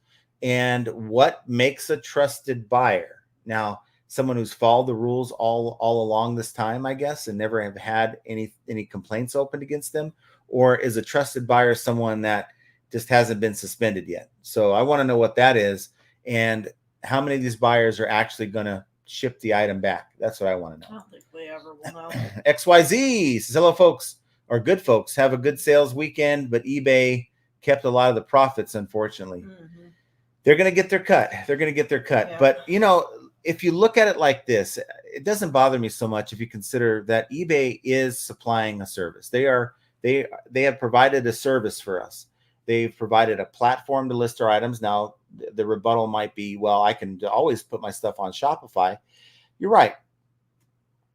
And what makes a trusted buyer? Now, someone who's followed the rules all along this time, I guess, and never have had any complaints opened against them, or is a trusted buyer someone that just hasn't been suspended yet? So I want to know what that is, and how many of these buyers are actually going to ship the item back. That's what I want to know. I don't think we ever will know. XYZ says, hello, folks, or good folks. Have a good sales weekend, but eBay kept a lot of the profits, unfortunately. Mm-hmm. They're going to get their cut. Yeah. But, if you look at it like this, it doesn't bother me so much if you consider that eBay is supplying a service. They have provided a service for us. They've provided a platform to list our items. Now, the rebuttal might be, well, I can always put my stuff on Shopify. You're right.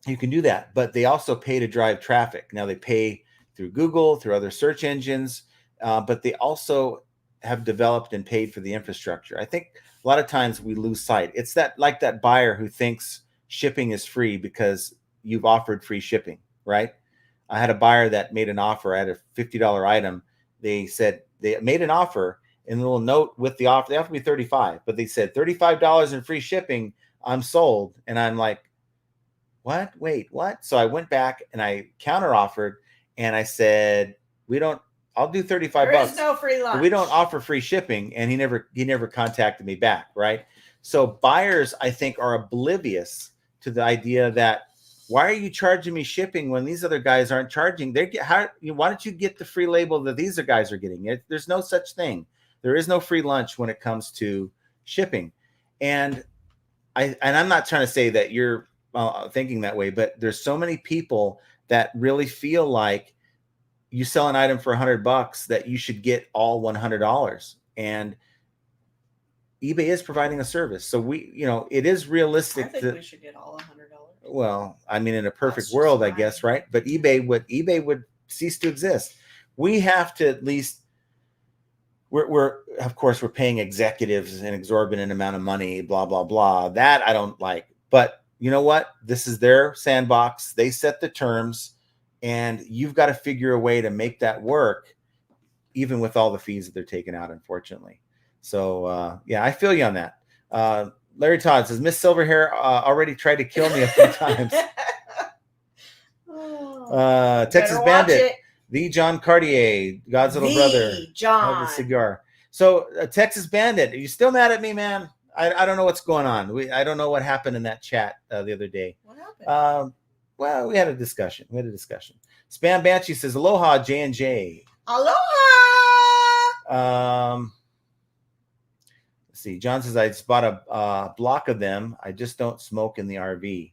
You can do that. But they also pay to drive traffic. Now, they pay through Google, through other search engines, but they also have developed and paid for the infrastructure. I think a lot of times we lose sight. It's like that buyer who thinks shipping is free because you've offered free shipping, right? I had a buyer that made an offer. I had a $50 item. They said they made an offer, and a little note with the offer. They offered me $35, but they said $35 in free shipping. I'm sold. And I'm like, what? Wait, what? So I went back and I counter offered, and I said, I'll do $35. There is no free lunch. We don't offer free shipping. And he never contacted me back. Right. So buyers, I think, are oblivious to the idea that, why are you charging me shipping when these other guys aren't charging? Why don't you get the free label that these guys are getting? There's no such thing. There is no free lunch when it comes to shipping. And I'm not trying to say that you're thinking that way, but there's so many people that really feel like you sell an item for $100 that you should get all $100. And eBay is providing a service. So it is realistic. I think we should get all $100. Well, I mean, in a perfect world, I guess, right? But eBay would cease to exist. We have to at least, we're of course, we're paying executives an exorbitant amount of money, blah, blah, blah. That I don't like. But you know what? This is their sandbox. They set the terms, and you've got to figure a way to make that work, even with all the fees that they're taking out, unfortunately. So, yeah, I feel you on that. Larry Todd says, Miss Silverhair already tried to kill me a few times. Texas Bandit, the John Cartier, God's little brother. John. Have a cigar. So, Texas Bandit, are you still mad at me, man? I don't know what's going on. I don't know what happened in that chat the other day. What happened? Well, we had a discussion. Spam Banshee says, aloha, J&J. Aloha. See, John says, I just bought a block of them. I just don't smoke in the RV.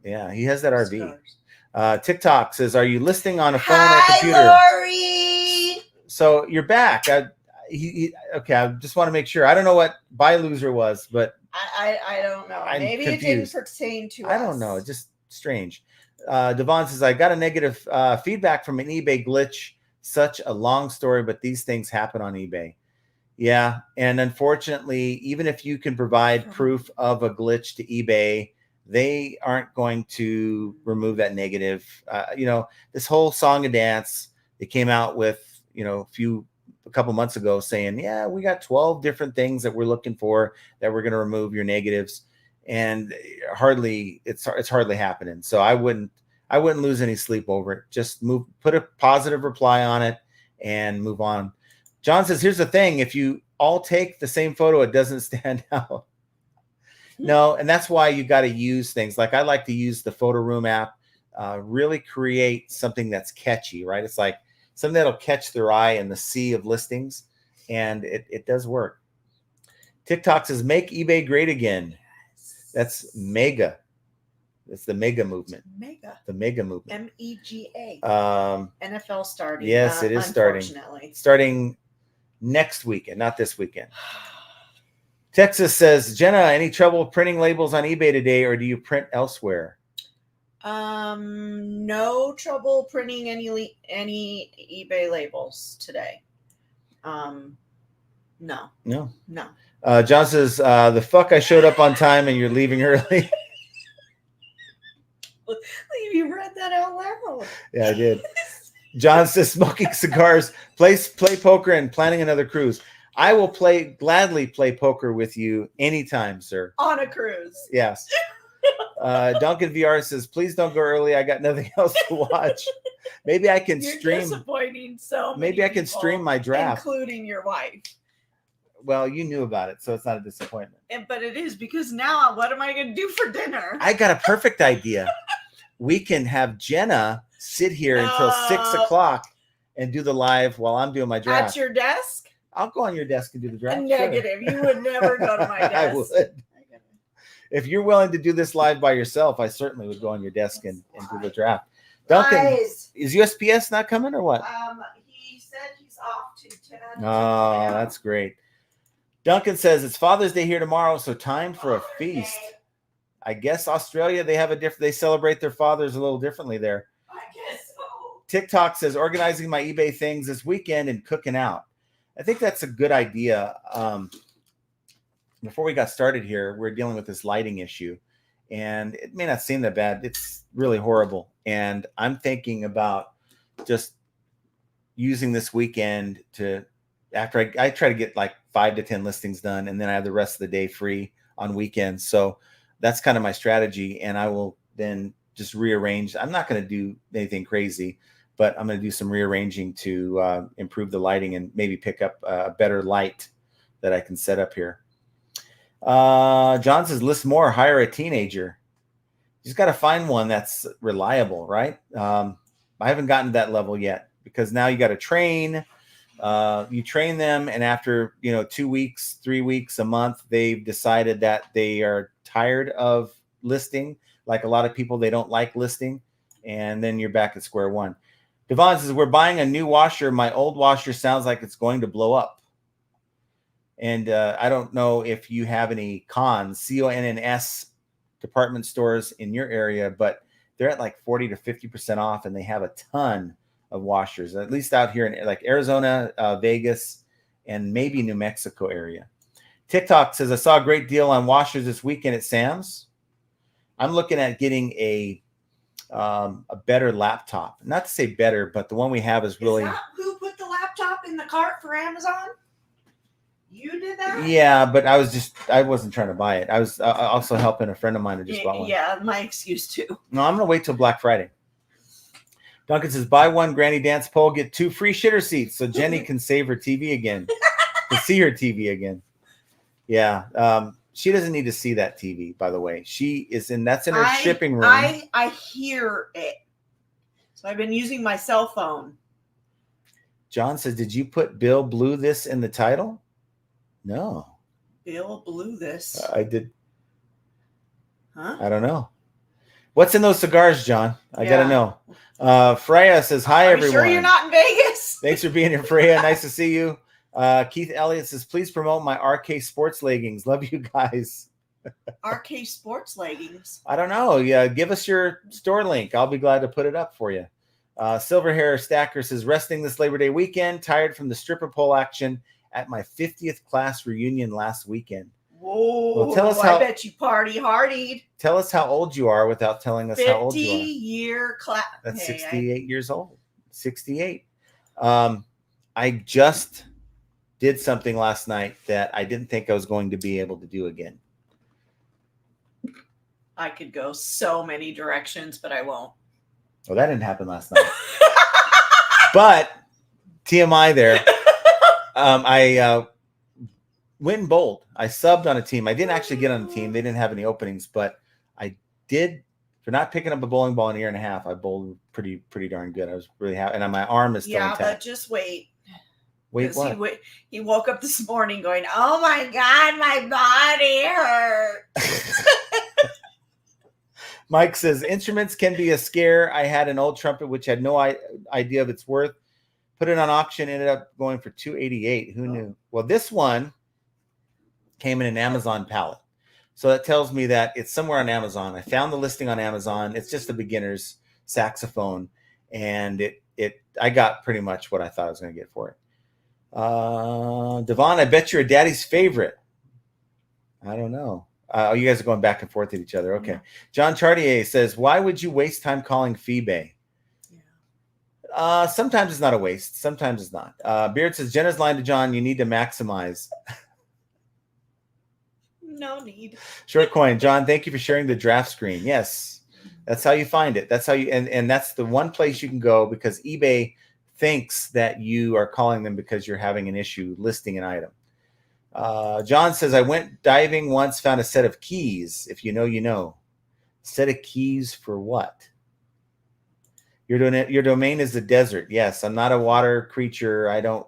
Yeah, he has that RV. TikTok says, are you listing on a phone or computer? Lori. So you're back. Okay, I just want to make sure. I don't know what buy loser was, but I don't know. Maybe confused. It didn't pertain to us. I don't know. It's just strange. Devon says, I got a negative feedback from an eBay glitch. Such a long story, but these things happen on eBay. Yeah. And unfortunately, even if you can provide proof of a glitch to eBay, they aren't going to remove that negative. This whole song and dance, they came out with, a couple months ago saying, yeah, we got 12 different things that we're looking for that we're going to remove your negatives. And it's hardly happening. So I wouldn't lose any sleep over it. Just put a positive reply on it and move on. John says, here's the thing. If you all take the same photo, it doesn't stand out. No, and that's why you got to use things. Like I like to use the Photo Room app, really create something that's catchy, right? It's like something that'll catch their eye in the sea of listings, and it does work. TikTok says, make eBay great again. That's mega. That's the mega movement. Mega. The mega movement. MEGA. NFL starting. Yes, it is starting. Starting next weekend, not this weekend. Texas says, Jenna, any trouble printing labels on eBay today, or do you print elsewhere? No trouble printing any eBay labels today. No. John says, the fuck I showed up on time and you're leaving early. You read that out loud. Yeah, I did. John says, smoking cigars, play poker, and planning another cruise. I will gladly play poker with you anytime, sir. On a cruise. Yes. Duncan VR says, please don't go early. I got nothing else to watch. Maybe I can stream. Disappointing so many Maybe I can stream my draft. Including your wife. Well, you knew about it, so it's not a disappointment. But it is, because now what am I going to do for dinner? I got a perfect idea. We can have Jenna sit here until 6 o'clock and do the live while I'm doing my draft. At your desk? I'll go on your desk and do the draft. Negative. Sure. You would never go to my desk. I would. If you're willing to do this live by yourself, I certainly would go on your desk and do the draft. Duncan, is USPS not coming or what? He said he's off to 10. Oh, that's great. Duncan says it's Father's Day here tomorrow, so time for a feast. I guess Australia, they celebrate their fathers a little differently there. I guess so. TikTok says organizing my eBay things this weekend and cooking out. I think that's a good idea. Before we got started here, we're dealing with this lighting issue, and it may not seem that bad. It's really horrible. And I'm thinking about just using this weekend after I try to get like 5 to 10 listings done, and then I have the rest of the day free on weekends. So that's kind of my strategy. And I will then just rearrange. I'm not going to do anything crazy, but I'm going to do some rearranging to improve the lighting and maybe pick up a better light that I can set up here. John says, list more, hire a teenager. You just got to find one that's reliable, right? I haven't gotten to that level yet, because now you got to train. You train them, and after 2 weeks, 3 weeks, a month, they've decided that they are tired of listing. Like a lot of people, they don't like listing, and then you're back at square one. Devon says, we're buying a new washer. My old washer sounds like it's going to blow up. And I don't know if you have any CONNS department stores in your area, but they're at like 40 to 50% off, and they have a ton of washers, at least out here in like Arizona, Vegas, and maybe New Mexico area. TikTok says, I saw a great deal on washers this weekend at Sam's. I'm looking at getting a better laptop. Not to say better, but the one we have is really. Is that who put the laptop in the cart for Amazon? You did that? Yeah, but I wasn't trying to buy it. I was also helping a friend of mine who just bought one. Yeah, my excuse too. No, I'm going to wait till Black Friday. Duncan says, buy one Granny Dance pole, get 2 free shitter seats so Jenny can save her TV again. To see her TV again. Yeah. She doesn't need to see that TV, by the way. That's in her shipping room. I hear it. So I've been using my cell phone. John says, did you put Bill Blew This in the title? No. Bill blew this. I did. Huh? I don't know. What's in those cigars, John? I got to know. Freya says, hi, everyone. Sure you're not in Vegas? Thanks for being here, Freya. Nice to see you. Keith Elliott says, please promote my RK Sports leggings. Love you guys. RK Sports leggings? I don't know. Yeah, give us your store link. I'll be glad to put it up for you. Silver Hair Stacker says, resting this Labor Day weekend, tired from the stripper pole action at my 50th class reunion last weekend. Whoa, well, tell us I bet you party hardied. Tell us how old you are without telling us how old you are. 50-year class. That's 68 years old. 68. I just did something last night that I didn't think I was going to be able to do again. I could go so many directions, but I won't. Well, that didn't happen last night. But TMI there. I went and bowled. I subbed on a team. I didn't actually get on the team. They didn't have any openings, but I did. For not picking up a bowling ball in a year and a half, I bowled pretty darn good. I was really happy, and my arm is still intact. Yeah, but just wait. Wait, Because what? he woke up this morning going, "Oh my God, my body hurts." Mike says instruments can be a scare. I had an old trumpet which had no idea of its worth. Put it on auction, ended up going for $288. Who knew? Well, this one came in an Amazon pallet. So that tells me that it's somewhere on Amazon. I found the listing on Amazon. It's just a beginner's saxophone, and I got pretty much what I thought I was going to get for it. Devon, I bet you're a daddy's favorite. I don't know. You guys are going back and forth at each other. Okay. Yeah. John Chartier says, why would you waste time calling eBay? Yeah. Sometimes it's not a waste. Sometimes it's not. Beard says, Jenna's line to John, you need to maximize. No need. Short coin. John, thank you for sharing the draft screen. Yes. That's how you find it. That's how you, and that's the one place you can go, because eBay thinks that you are calling them because you're having an issue listing an item. John says, I went diving once, found a set of keys. If you know, you know. Set of keys for what? Your domain is the desert. Yes, I'm not a water creature. I don't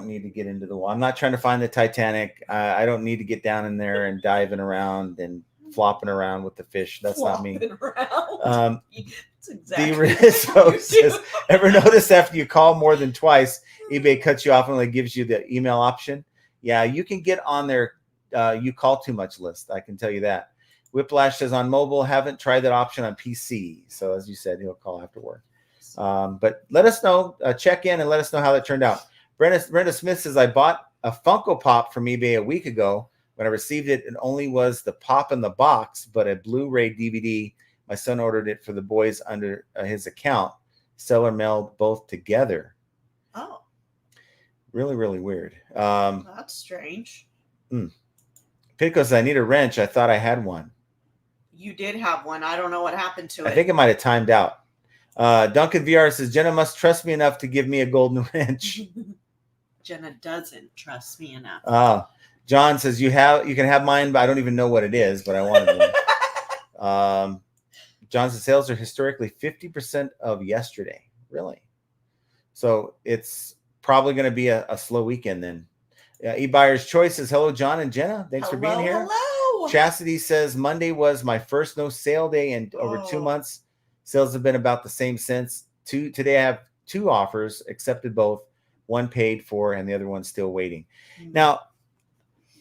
need to get into the water. I'm not trying to find the Titanic. I don't need to get down in there and diving around and flopping around with the fish. That's flopping not me. Around. Exactly says, ever notice after you call more than twice, eBay cuts you off and only gives you the email option? Yeah, you can get on their you call too much list. I can tell you that. Whiplash says, on mobile, haven't tried that option on PC. So as you said, he'll call after work. But let us know, check in and let us know how that turned out. Brenda Smith says, I bought a Funko Pop from eBay a week ago. When I received it, it only was the pop in the box, but a Blu-ray DVD. My son ordered it for the boys under his account. Seller mailed both together. Oh. Really, really weird. That's strange. Pico says, I need a wrench. I thought I had one. You did have one. I don't know what happened to it. I think it might have timed out. Duncan VR says, Jenna must trust me enough to give me a golden wrench. Jenna doesn't trust me enough. John says, you can have mine, but I don't even know what it is, but I wanted one. John says, sales are historically 50% of yesterday. Really? So it's probably going to be a slow weekend then. eBuyer's Choice says, hello, John and Jenna. Thanks for being here. Hello. Chastity says, Monday was my first no sale day in over 2 months. Sales have been about the same since. Today I have 2 offers, accepted both. One paid for and the other one still waiting. Now,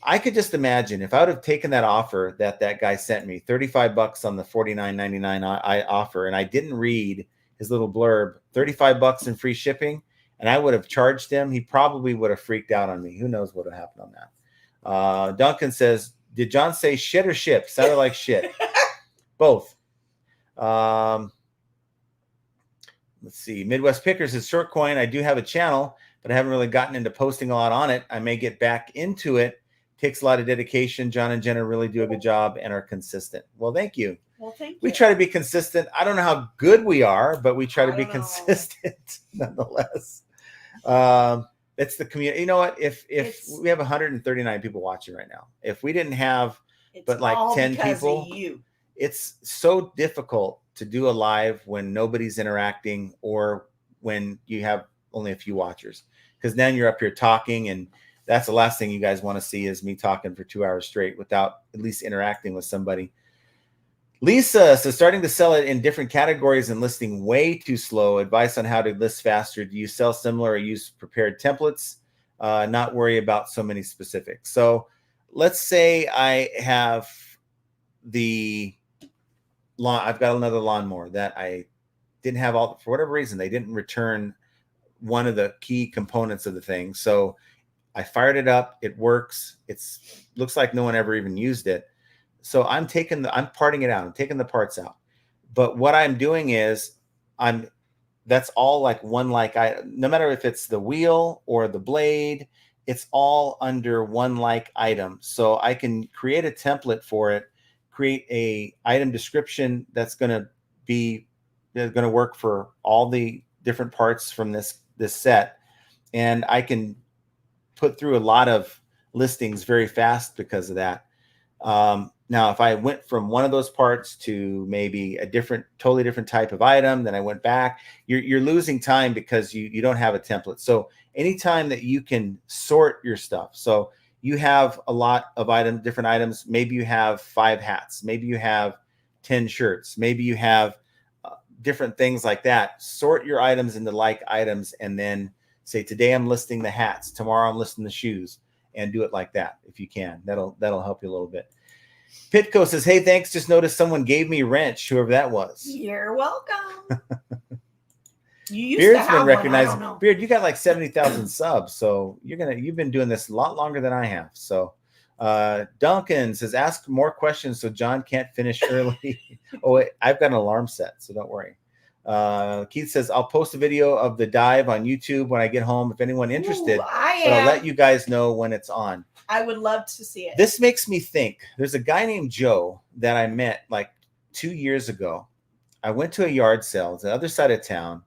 I could just imagine if I would have taken that offer that guy sent me, $35 on the $49.99 I offer, and I didn't read his little blurb, $35 in free shipping, and I would have charged him, he probably would have freaked out on me. Who knows what would have happened on that. Duncan says, did John say shit or ship? Sounded like shit. Both. Let's see. Midwest Pickers is short coin. I do have a channel, but I haven't really gotten into posting a lot on it. I may get back into it. Takes a lot of dedication. John and Jenna really do a good job and are consistent. Well, thank you. Well, thank you. We try to be consistent. I don't know how good we are, but we try to be consistent nonetheless. It's the community. You know what? If we have 139 people watching right now, if we didn't have but like 10 people, it's so difficult to do a live when nobody's interacting or when you have only a few watchers, because then you're up here talking, and that's the last thing you guys want to see is me talking for 2 hours straight without at least interacting with somebody. Lisa says, starting to sell it in different categories and listing way too slow. Advice on how to list faster. Do you sell similar or use prepared templates? Not worry about so many specifics. So let's say I have I've got another lawnmower that I didn't have for whatever reason, they didn't return one of the key components of the thing. So I fired it up. It works. Looks like no one ever even used it. So I'm parting it out. I'm taking the parts out. But what I'm doing is that's all like one, no matter if it's the wheel or the blade, it's all under one item. So I can create a template for it, create a item description that's going to work for all the different parts from this set. And I can put through a lot of listings very fast because of that. Now, if I went from one of those parts to maybe a totally different type of item, then I went back, you're losing time because you don't have a template. So anytime that you can sort your stuff, so you have a lot of different items. Maybe you have 5 hats. Maybe you have 10 shirts. Maybe you have different things like that. Sort your items into like items, and then say, today I'm listing the hats. Tomorrow I'm listing the shoes, and do it like that if you can. That'll help you a little bit. Pitco says, hey, thanks. Just noticed someone gave me wrench, whoever that was. You're welcome. You used Beard's to have been recognized. one, I don't know. Beard, you got like 70,000 subs, so you've been doing this a lot longer than I have. So Duncan says, ask more questions so John can't finish early. Oh, wait, I've got an alarm set, so don't worry. Keith says, I'll post a video of the dive on YouTube when I get home if anyone interested. I'll let you guys know when it's on. I would love to see it. This makes me think. There's a guy named Joe that I met like 2 years ago. I went to a yard sale. It's the other side of town.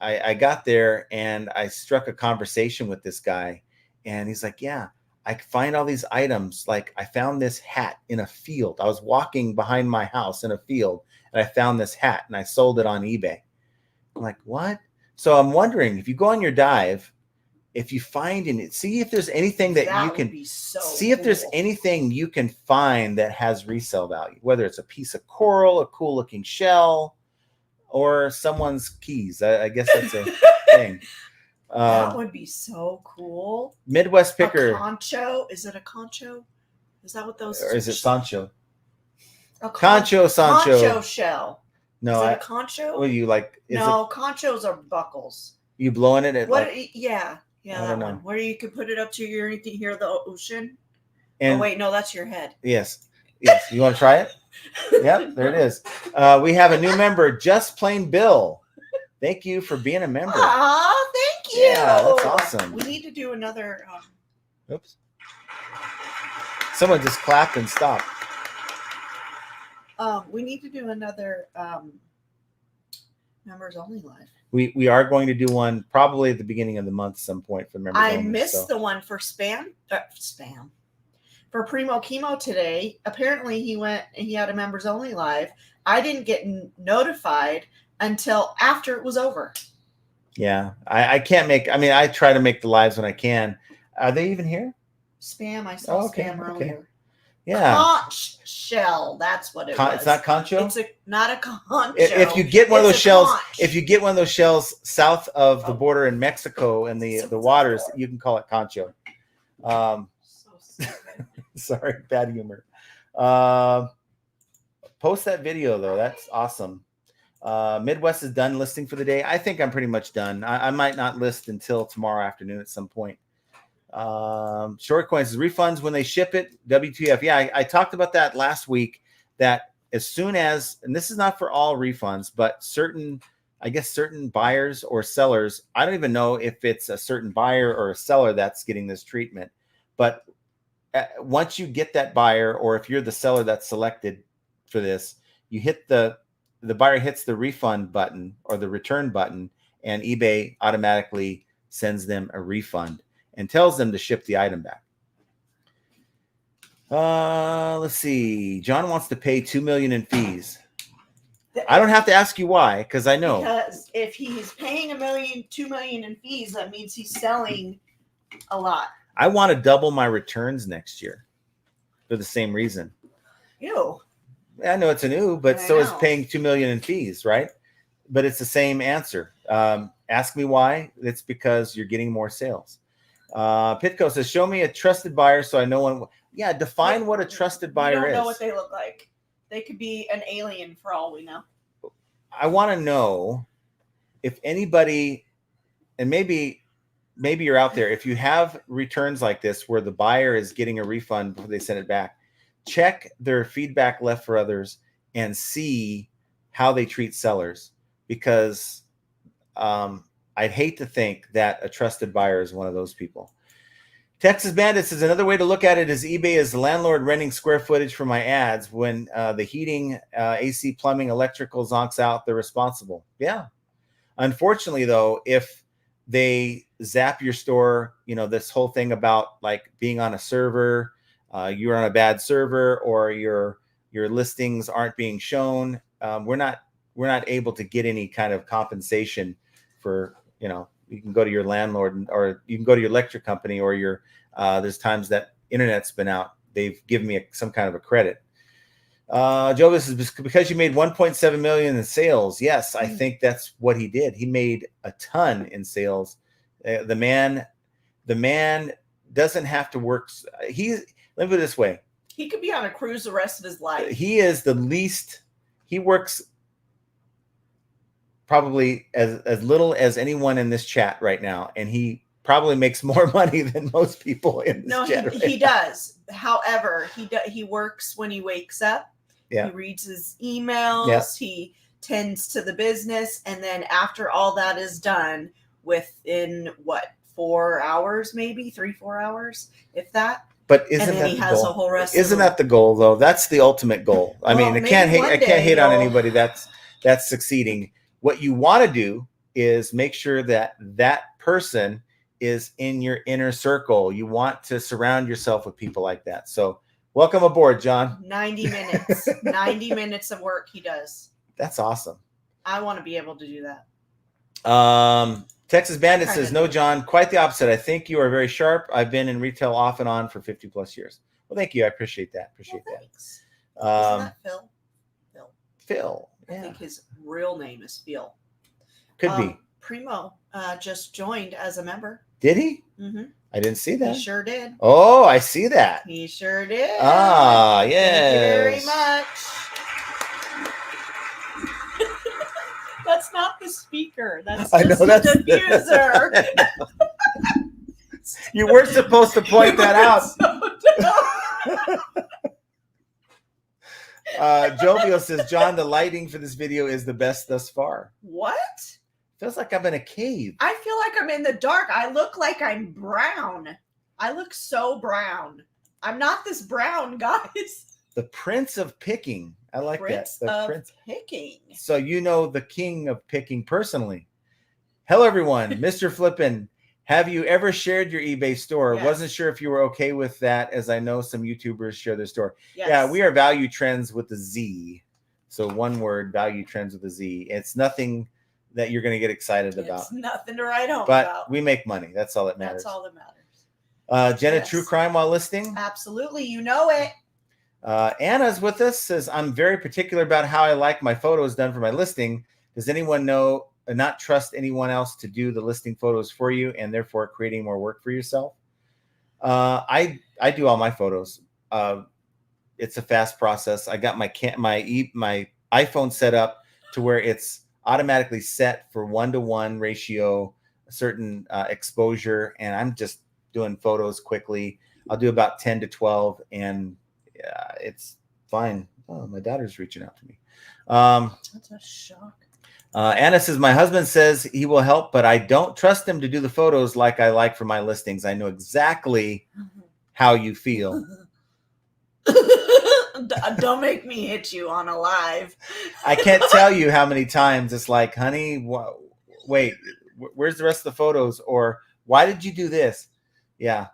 I got there and I struck a conversation with this guy. And he's like, yeah, I find all these items. Like, I found this hat in a field. I was walking behind my house in a field and I found this hat and I sold it on eBay. I'm like, what? So I'm wondering, if you go on your dive, if you find and see if there's anything that you can see, if there's anything you can find that has resale value, whether it's a piece of coral, a cool looking shell, or someone's keys. I guess that's a thing. That would be so cool. Midwest Picker. A concho? Is it a concho? Is that what those? Or is it Sancho? Concho Sancho. Concho shell. No, is it a concho? Well, you like? No, conchos are buckles. You blowing it at what? Like, yeah, I don't know. One where you could put it up to your anything here, the ocean. And, oh wait, no, that's your head. Yes. You want to try it? Yep, there it is. We have a new member, Just Plain Bill. Thank you for being a member. Aw, thank you. Yeah, that's awesome. We need to do another. Oops. Someone just clapped and stopped. We need to do another members only live. We are going to do one probably at the beginning of the month, some point for members only. I missed the one for spam. For Primo Chemo today. Apparently he had a members only live. I didn't get notified until after it was over. Yeah, I can't make, I try to make the lives when I can. Are they even here? Spam, I saw spam earlier. Yeah. Conch shell, that's what it was. It's not concho? It's not a concho. If you get one of those shells, if you get one of those shells south of the border in Mexico and the waters, you can call it concho. Sorry, bad humor. Post that video though. That's awesome. Midwest is done listing for the day. I think I'm pretty much done. I might not list until tomorrow afternoon at some point. Short coins, refunds when they ship it. WTF. Yeah, I talked about that last week, that as soon as, and this is not for all refunds, but certain buyers or sellers, I don't even know if it's a certain buyer or a seller that's getting this treatment, but once you get that buyer, or if you're the seller that's selected for this, you hit the buyer hits the refund button or the return button, and eBay automatically sends them a refund and tells them to ship the item back. Let's see. John wants to pay $2 million in fees. I don't have to ask you why, because I know. Because if he's paying $2 million in fees, that means he's selling a lot. I want to double my returns next year for the same reason. Ew. I know it's a new, but so is paying $2 million in fees, right? But it's the same answer. Ask me why. It's because you're getting more sales. Pitco says, show me a trusted buyer so I know when. Yeah, define what a trusted buyer is. We don't know what they look like. They could be an alien for all we know. I want to know if anybody, and maybe you're out there, if you have returns like this where the buyer is getting a refund before they send it back, check their feedback left for others and see how they treat sellers, because I'd hate to think that a trusted buyer is one of those people. Texas Bandit says, another way to look at it is eBay is the landlord renting square footage for my ads. When the heating, AC, plumbing, electrical zonks out, they're responsible. Yeah. Unfortunately, though, if they zap your store, this whole thing about like being on a server, you're on a bad server, or your your listings aren't being shown, we're not able to get any kind of compensation for, you know, you can go to your landlord or you can go to your electric company or your there's times that internet's been out. They've given me some kind of a credit. Joe, this is because you made 1.7 million in sales. Yes, I think that's what he did. He made a ton in sales. The man doesn't have to work. Let me put it this way. He could be on a cruise the rest of his life. He is the least. He works probably as little as anyone in this chat right now, and he probably makes more money than most people in this chat. He does. However, he works when he wakes up. Yeah. He reads his emails. Yeah. He tends to the business, and then after all that is done, within 4 hours, maybe 3-4 hours, if that. But isn't and then that he the has goal? a whole rest. Isn't that the goal though? That's the ultimate goal. I mean, I can't hate on anybody that's succeeding. What you want to do is make sure that that person is in your inner circle. You want to surround yourself with people like that. So welcome aboard, John. 90 minutes. 90 minutes of work he does. That's awesome. I want to be able to do that. Texas Bandit says, no, John, quite the opposite. I think you are very sharp. I've been in retail off and on for 50 plus years. Well, thank you. I appreciate that. Thanks. That. Isn't that Phil? Phil. I think his real name is Phil. Could be. Primo just joined as a member. Did he? Mm-hmm. I didn't see that. He sure did. Oh, I see that. He sure did. Ah, yes. Thank you very much. That's not the speaker. That's just the diffuser. You weren't supposed to point that out. Jovial says, John, the lighting for this video is the best thus far. What? Feels like I'm in a cave. I feel like I'm in the dark. I look like I'm brown. I look so brown. I'm not this brown, guys. The Prince of Picking. I like that. The Prince of Picking. So you know the king of picking personally. Hello, everyone. Mr. Flippin, have you ever shared your eBay store? Yes. Wasn't sure if you were okay with that, as I know some YouTubers share their store. Yes. Yeah, we are Value Trends with the Z. So one word, Value Trends with a Z. It's nothing that you're going to get excited about. It's nothing to write home but about. We make money. That's all that matters. That's all that matters. Jenna, Yes. True Crime while listing? Absolutely. You know it. Anna's with us, says, I'm very particular about how I like my photos done for my listing. Does anyone know not trust anyone else to do the listing photos for you and therefore creating more work for yourself? I do all my photos. It's a fast process. I got my iPhone set up to where it's automatically set for 1-to-1 ratio, a certain exposure, and I'm just doing photos quickly. I'll do about 10 to 12 and it's fine. Oh, my daughter's reaching out to me. That's a shock. Anna says, my husband says he will help, but I don't trust him to do the photos like I like for my listings. I know exactly how you feel. Don't make me hit you on a live. I can't tell you how many times it's like, honey, wait, where's the rest of the photos? Or why did you do this? Yeah.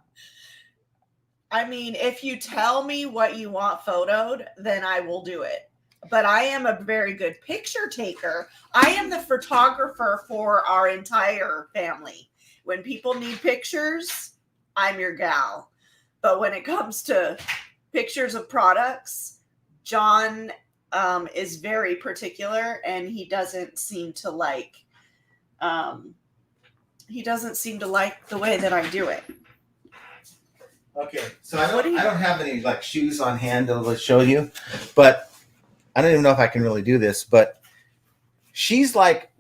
I mean, if you tell me what you want photoed, then I will do it. But I am a very good picture taker. I am the photographer for our entire family. When people need pictures, I'm your gal. But when it comes to pictures of products, John is very particular, and he doesn't seem to like the way that I do it. Okay, so I don't have any like shoes on hand to show you, but I don't even know if I can really do this. But she's like,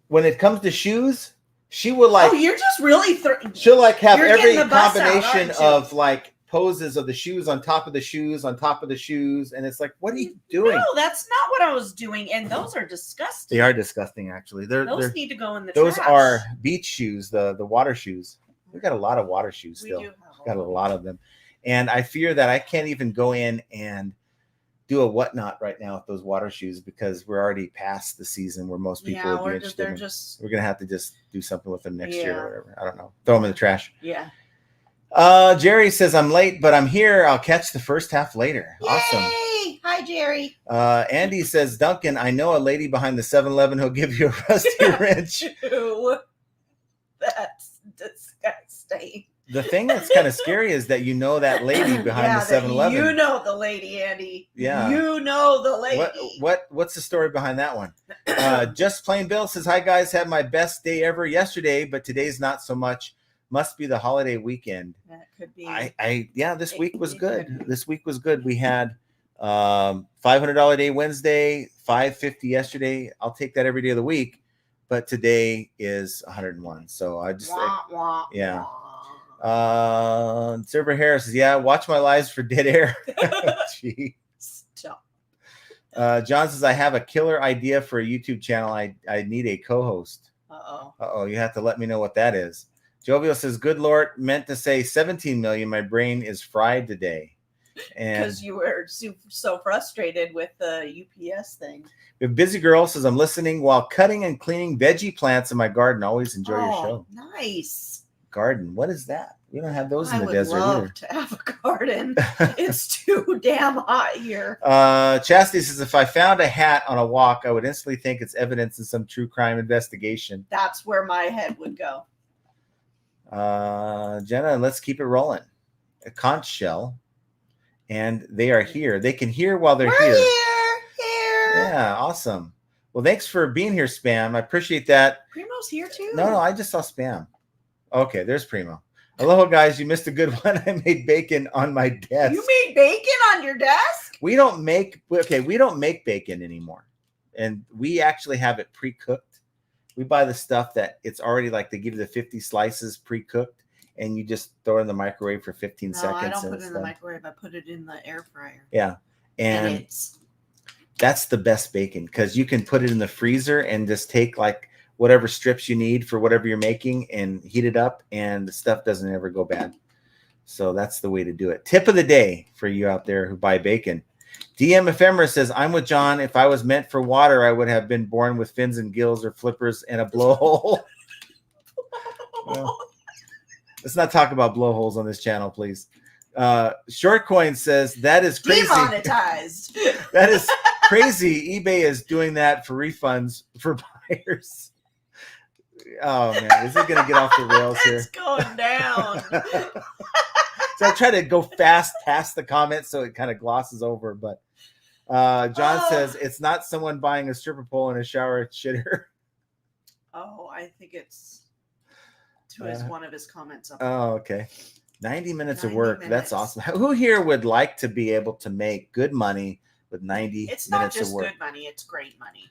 when it comes to shoes, she will like. Oh, you're just really. She'll like have you're every getting the bus combination out, aren't you? of like poses of the shoes on top of the shoes on top of the shoes, and it's like, what are you doing? No, that's not what I was doing, and those are disgusting. They are disgusting, actually. Those need to go in the those trash. are beach shoes, the water shoes. We got a lot of water shoes still. We do have got a lot of them, and I fear that I can't even go in and do a whatnot right now with those water shoes because we're already past the season where most people would be interested in. We're gonna have to just do something with them next year or whatever. I don't know. Throw them in the trash. Yeah. Jerry says, I'm late, but I'm here. I'll catch the first half later. Yay! Awesome. Hi, Jerry. Andy says, Duncan, I know a lady behind the 7-Eleven who'll give you a rusty wrench. Ew. That's disgusting. The thing that's kind of scary is that you know that lady behind the 7-Eleven. You know the lady, Andy. Yeah. You know the lady. What's the story behind that one? Just Plain Bill says, hi guys, had my best day ever yesterday, but today's not so much. Must be the holiday weekend. That could be. This week was good. This week was good. We had $500 day Wednesday, $550 yesterday. I'll take that every day of the week, but today is 101. So I just yeah. Server Harris says, yeah, watch my lives for dead air. Gee. Stop. John says, I have a killer idea for a YouTube channel. I need a co-host. Uh-oh. You have to let me know what that is. Jovial says, good Lord, meant to say 17 million. My brain is fried today. And because you were so frustrated with the UPS thing. The Busy Girl says, I'm listening while cutting and cleaning veggie plants in my garden. Always enjoy your show. Nice. Garden. What is that? We don't have those in the desert either. I would either. love to have a garden. It's too damn hot here. Chastity says, if I found a hat on a walk, I would instantly think it's evidence in some true crime investigation. That's where my head would go. Jenna, let's keep it rolling. A conch shell. And they are here. They can hear while they're here. Here. Yeah, awesome. Well, thanks for being here, Spam. I appreciate that. Primo's here too. No, I just saw Spam. Okay, there's Primo. Aloha, guys. You missed a good one. I made bacon on my desk. You made bacon on your desk? We don't make bacon anymore. And we actually have it pre-cooked. We buy the stuff that it's already like they give you the 50 slices pre-cooked. And you just throw it in the microwave for 15 seconds. I don't put it in the microwave. I put it in the air fryer. Yeah. And that's the best bacon because you can put it in the freezer and just take like whatever strips you need for whatever you're making and heat it up. And the stuff doesn't ever go bad. So that's the way to do it. Tip of the day for you out there who buy bacon. DM Ephemera says, I'm with John. If I was meant for water, I would have been born with fins and gills or flippers and a blowhole. Well, let's not talk about blowholes on this channel, please. Short Coin says, that is crazy. Demonetized. That is crazy. eBay is doing that for refunds for buyers. Oh, man. Is it going to get off the rails here? It's going down. So I try to go fast past the comments so it kind of glosses over. But John says, it's not someone buying a stripper pole in a shower shitter. Oh, I think it's one of his comments. Oh, okay. 90 minutes of work. That's awesome. Who here would like to be able to make good money with 90 minutes of work? It's not just good money. It's great money.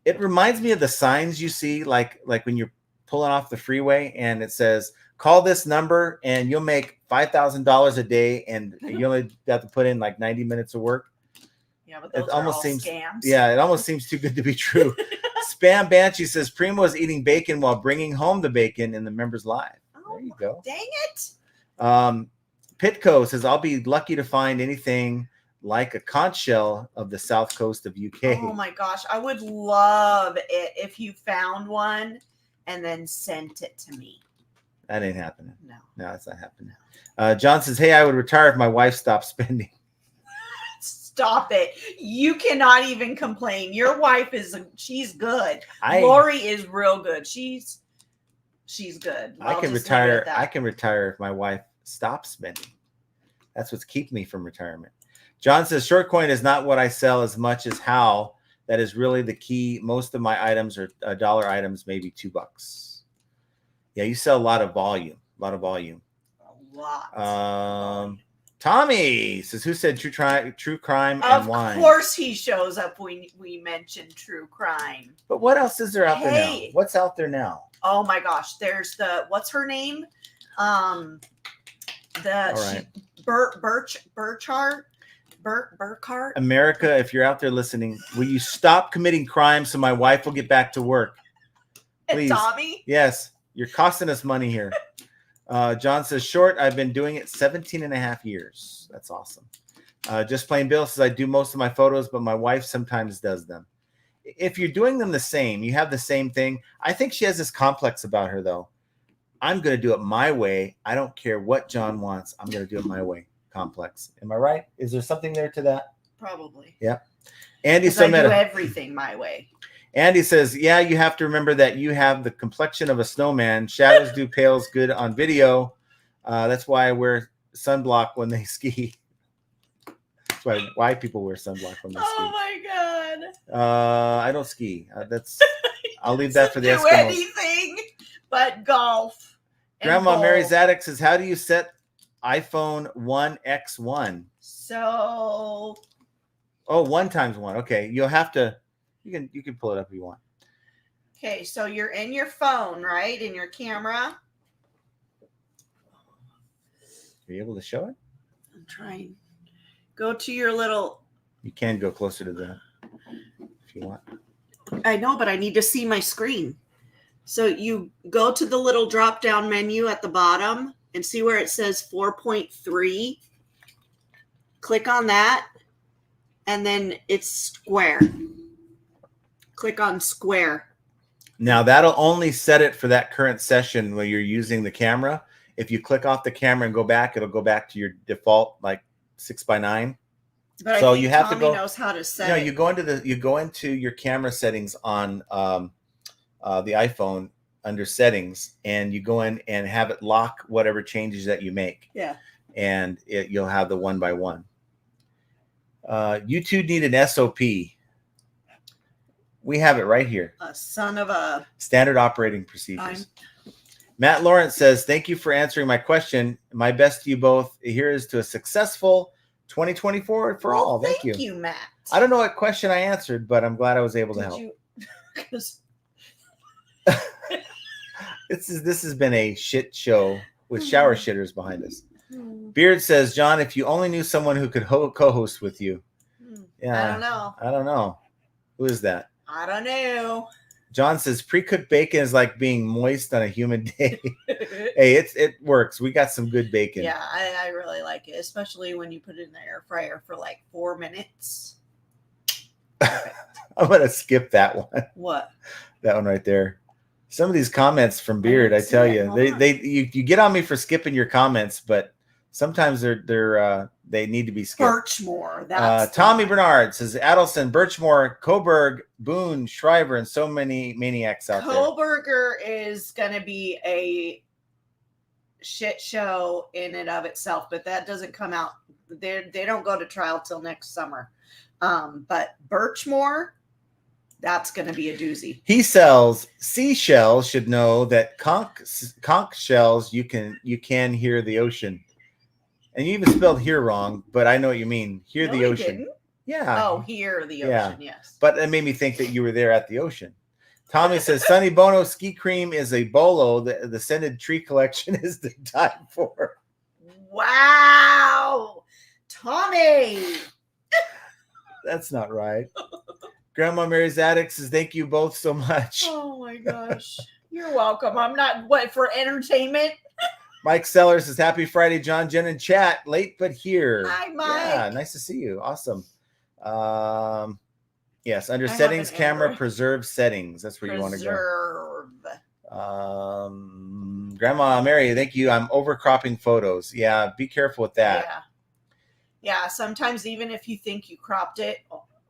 It reminds me of the signs you see, like when you're pulling off the freeway and it says, call this number and you'll make $5,000 a day and you only have to put in like 90 minutes of work. Yeah, but those almost seems scams. Yeah, it almost seems too good to be true. Spam Banshee says Primo is eating bacon while bringing home the bacon in the members live. There you go. Dang it. Pitco says, I'll be lucky to find anything like a conch shell of the south coast of UK. Oh my gosh. I would love it if you found one and then sent it to me. That ain't happening. No, that's not happening. John says, hey, I would retire if my wife stopped spending. Stop it. You cannot even complain. Your wife she's good. Lori is real good. She's good. I can retire. I can retire if my wife stops spending. That's what's keeping me from retirement. John says, short coin is not what I sell as much as how. That is really the key. Most of my items are dollar items, maybe $2. Yeah, you sell a lot of volume. A lot. Tommy says, who said true crime and wine? Of course he shows up when we mention true crime. But what else is there out there now? What's out there now? Oh my gosh. There's what's her name? Burkhart. America, if you're out there listening, will you stop committing crime so my wife will get back to work? Please. Tommy? Yes. You're costing us money here. John says, short, I've been doing it 17 and a half years. That's awesome. Just Plain Bill says, I do most of my photos, but my wife sometimes does them. If you're doing them the same, you have the same thing. I think she has this complex about her, though. I'm going to do it my way. I don't care what John wants. I'm going to do it my way. Complex. Am I right? Is there something there to that? Probably. Yep. Andy, I do everything my way. Andy says, yeah, you have to remember that you have the complexion of a snowman. Shadows do pales good on video. That's why I wear sunblock when they ski. That's why people wear sunblock when they ski. Oh my God. I don't ski. I'll leave that for the Eskimos. Anything but golf. Grandma Mary Zadok says, how do you set iPhone 1x1? So. Oh, 1 times 1. Okay. You'll have to, you can pull it up if you want. Okay. So you're in your phone, right? In your camera. Are you able to show it? I'm trying. Go to your little. You can go closer to that if you want. I know, but I need to see my screen. So you go to the little drop down menu at the bottom and see where it says 4.3. Click on that. And then it's square. Click on square. Now that'll only set it for that current session where you're using the camera. If you click off the camera and go back, it'll go back to your default like 6:9. But so I think you have Tommy to go. Knows how to set. You know, you go into your camera settings on the iPhone under settings, and you go in and have it lock whatever changes that you make. Yeah. And you'll have the 1 by 1. You two need an SOP. We have it right here. A son of a standard operating procedures. Matt Lawrence says, thank you for answering my question. My best to you both. Here is to a successful 2024 for all. Thank you. Thank you, Matt. I don't know what question I answered, but I'm glad I was able to help. This has been a shit show with shower shitters behind us. Beard says, John, if you only knew someone who could co-host with you. Yeah, I don't know. Who is that? I don't know. John says pre-cooked bacon is like being moist on a humid day. Hey, it works. We got some good bacon. Yeah, I really like it, especially when you put it in the air fryer for like 4 minutes. I'm gonna skip that one. What? That one right there. Some of these comments from Beard, I tell you, you get on me for skipping your comments, but sometimes they need to be skipped. Birchmore. That's Tommy Bernard says Adelson, Birchmore, Coburg, Boone, Shriver, and so many maniacs out there. Koberger is going to be a shit show in and of itself, but that doesn't come out. They don't go to trial till next summer. But Birchmore, that's going to be a doozy. He sells seashells. Should know that conch shells. You can hear the ocean. And you even spelled here wrong, but I know what you mean. Hear the ocean. Didn't. Yeah. Oh, hear the ocean, yes. But it made me think that you were there at the ocean. Tommy says, Sonny Bono ski cream is a bolo. The scented tree collection is the time for. Wow. Tommy. That's not right. Grandma Mary Zadok says, thank you both so much. Oh, my gosh. You're welcome. I'm not, for entertainment? Mike Sellers says, happy Friday, John, Jen, and chat. Late but here. Hi, Mike. Yeah, nice to see you. Awesome. Yes, under settings, camera, preserve settings. That's where you want to go. Grandma Mary, thank you. I'm overcropping photos. Yeah, be careful with that. Yeah, sometimes even if you think you cropped it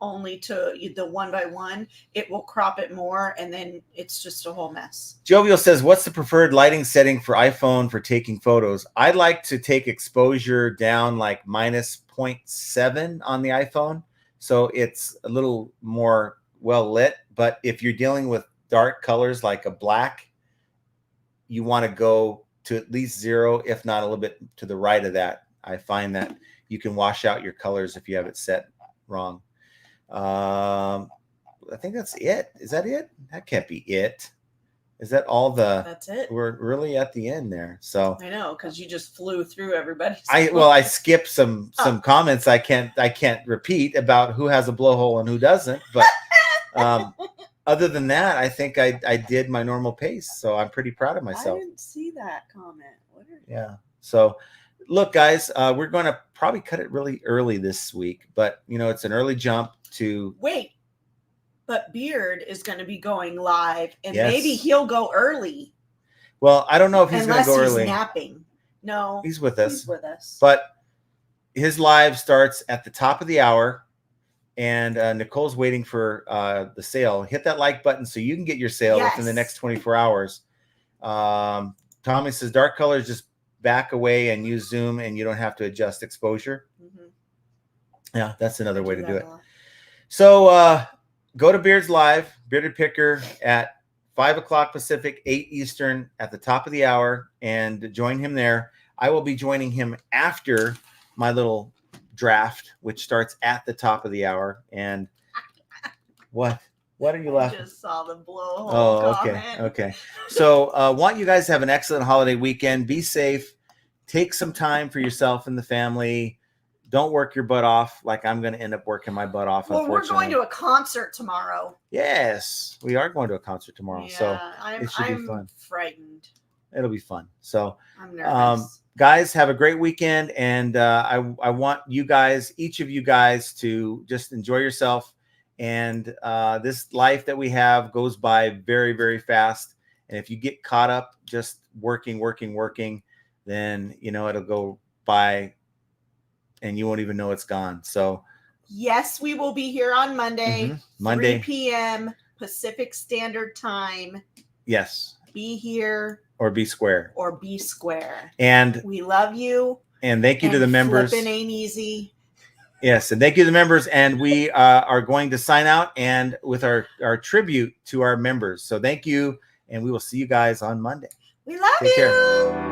only to the 1 by 1, it will crop it more, and then it's just a whole mess. Jovial says, what's the preferred lighting setting for iPhone for taking photos? I like to take exposure down like minus 0.7 on the iPhone, so it's a little more well lit. But if you're dealing with dark colors like a black, you want to go to at least 0, if not a little bit to the right of that. I find that you can wash out your colors if you have it set wrong. I think that's it. Is that it? That can't be it. Is that all That's it. We're really at the end there. So I know, because you just flew through everybody's. I skipped some comments I can't repeat about who has a blowhole and who doesn't. But other than that, I think I did my normal pace. So I'm pretty proud of myself. I didn't see that comment. Yeah. So look, guys, we're going to probably cut it really early this week, but it's an early jump to but Beard is going to be going live, and maybe he'll go early. Well, I don't know if he's going to go early. He's napping. No, he's with us. He's with us. But his live starts at the top of the hour, and Nicole's waiting for the sale. Hit that like button so you can get your sale within the next 24 hours. Tommy says dark colors, just back away and use zoom, and you don't have to adjust exposure. Yeah, that's another way to do it. So go to Beard's Live, Bearded Picker, at 5 o'clock Pacific, 8 Eastern, at the top of the hour, and join him there. I will be joining him after my little draft, which starts at the top of the hour. And what are you laughing? I just saw the blowhole. Oh, okay. Comment. Okay. So want you guys to have an excellent holiday weekend. Be safe. Take some time for yourself and the family. Don't work your butt off like I'm going to end up working my butt off. Well, we're going to a concert tomorrow. Yes, we are going to a concert tomorrow. Yeah, so it should be fun. Frightened. It'll be fun. So I'm nervous. Guys, have a great weekend. And I want you guys, each of you guys, to just enjoy yourself. And this life that we have goes by very, very fast. And if you get caught up just working, then, it'll go by and you won't even know it's gone. So yes, we will be here on Monday, 3 p.m. Pacific Standard Time. Yes. Be here. Or be square. And we love you. And thank you to the members. Flipping ain't easy. Yes, and thank you to the members. And we are going to sign out and with our tribute to our members. So thank you, and we will see you guys on Monday. We love you. Take care.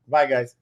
Bye, guys.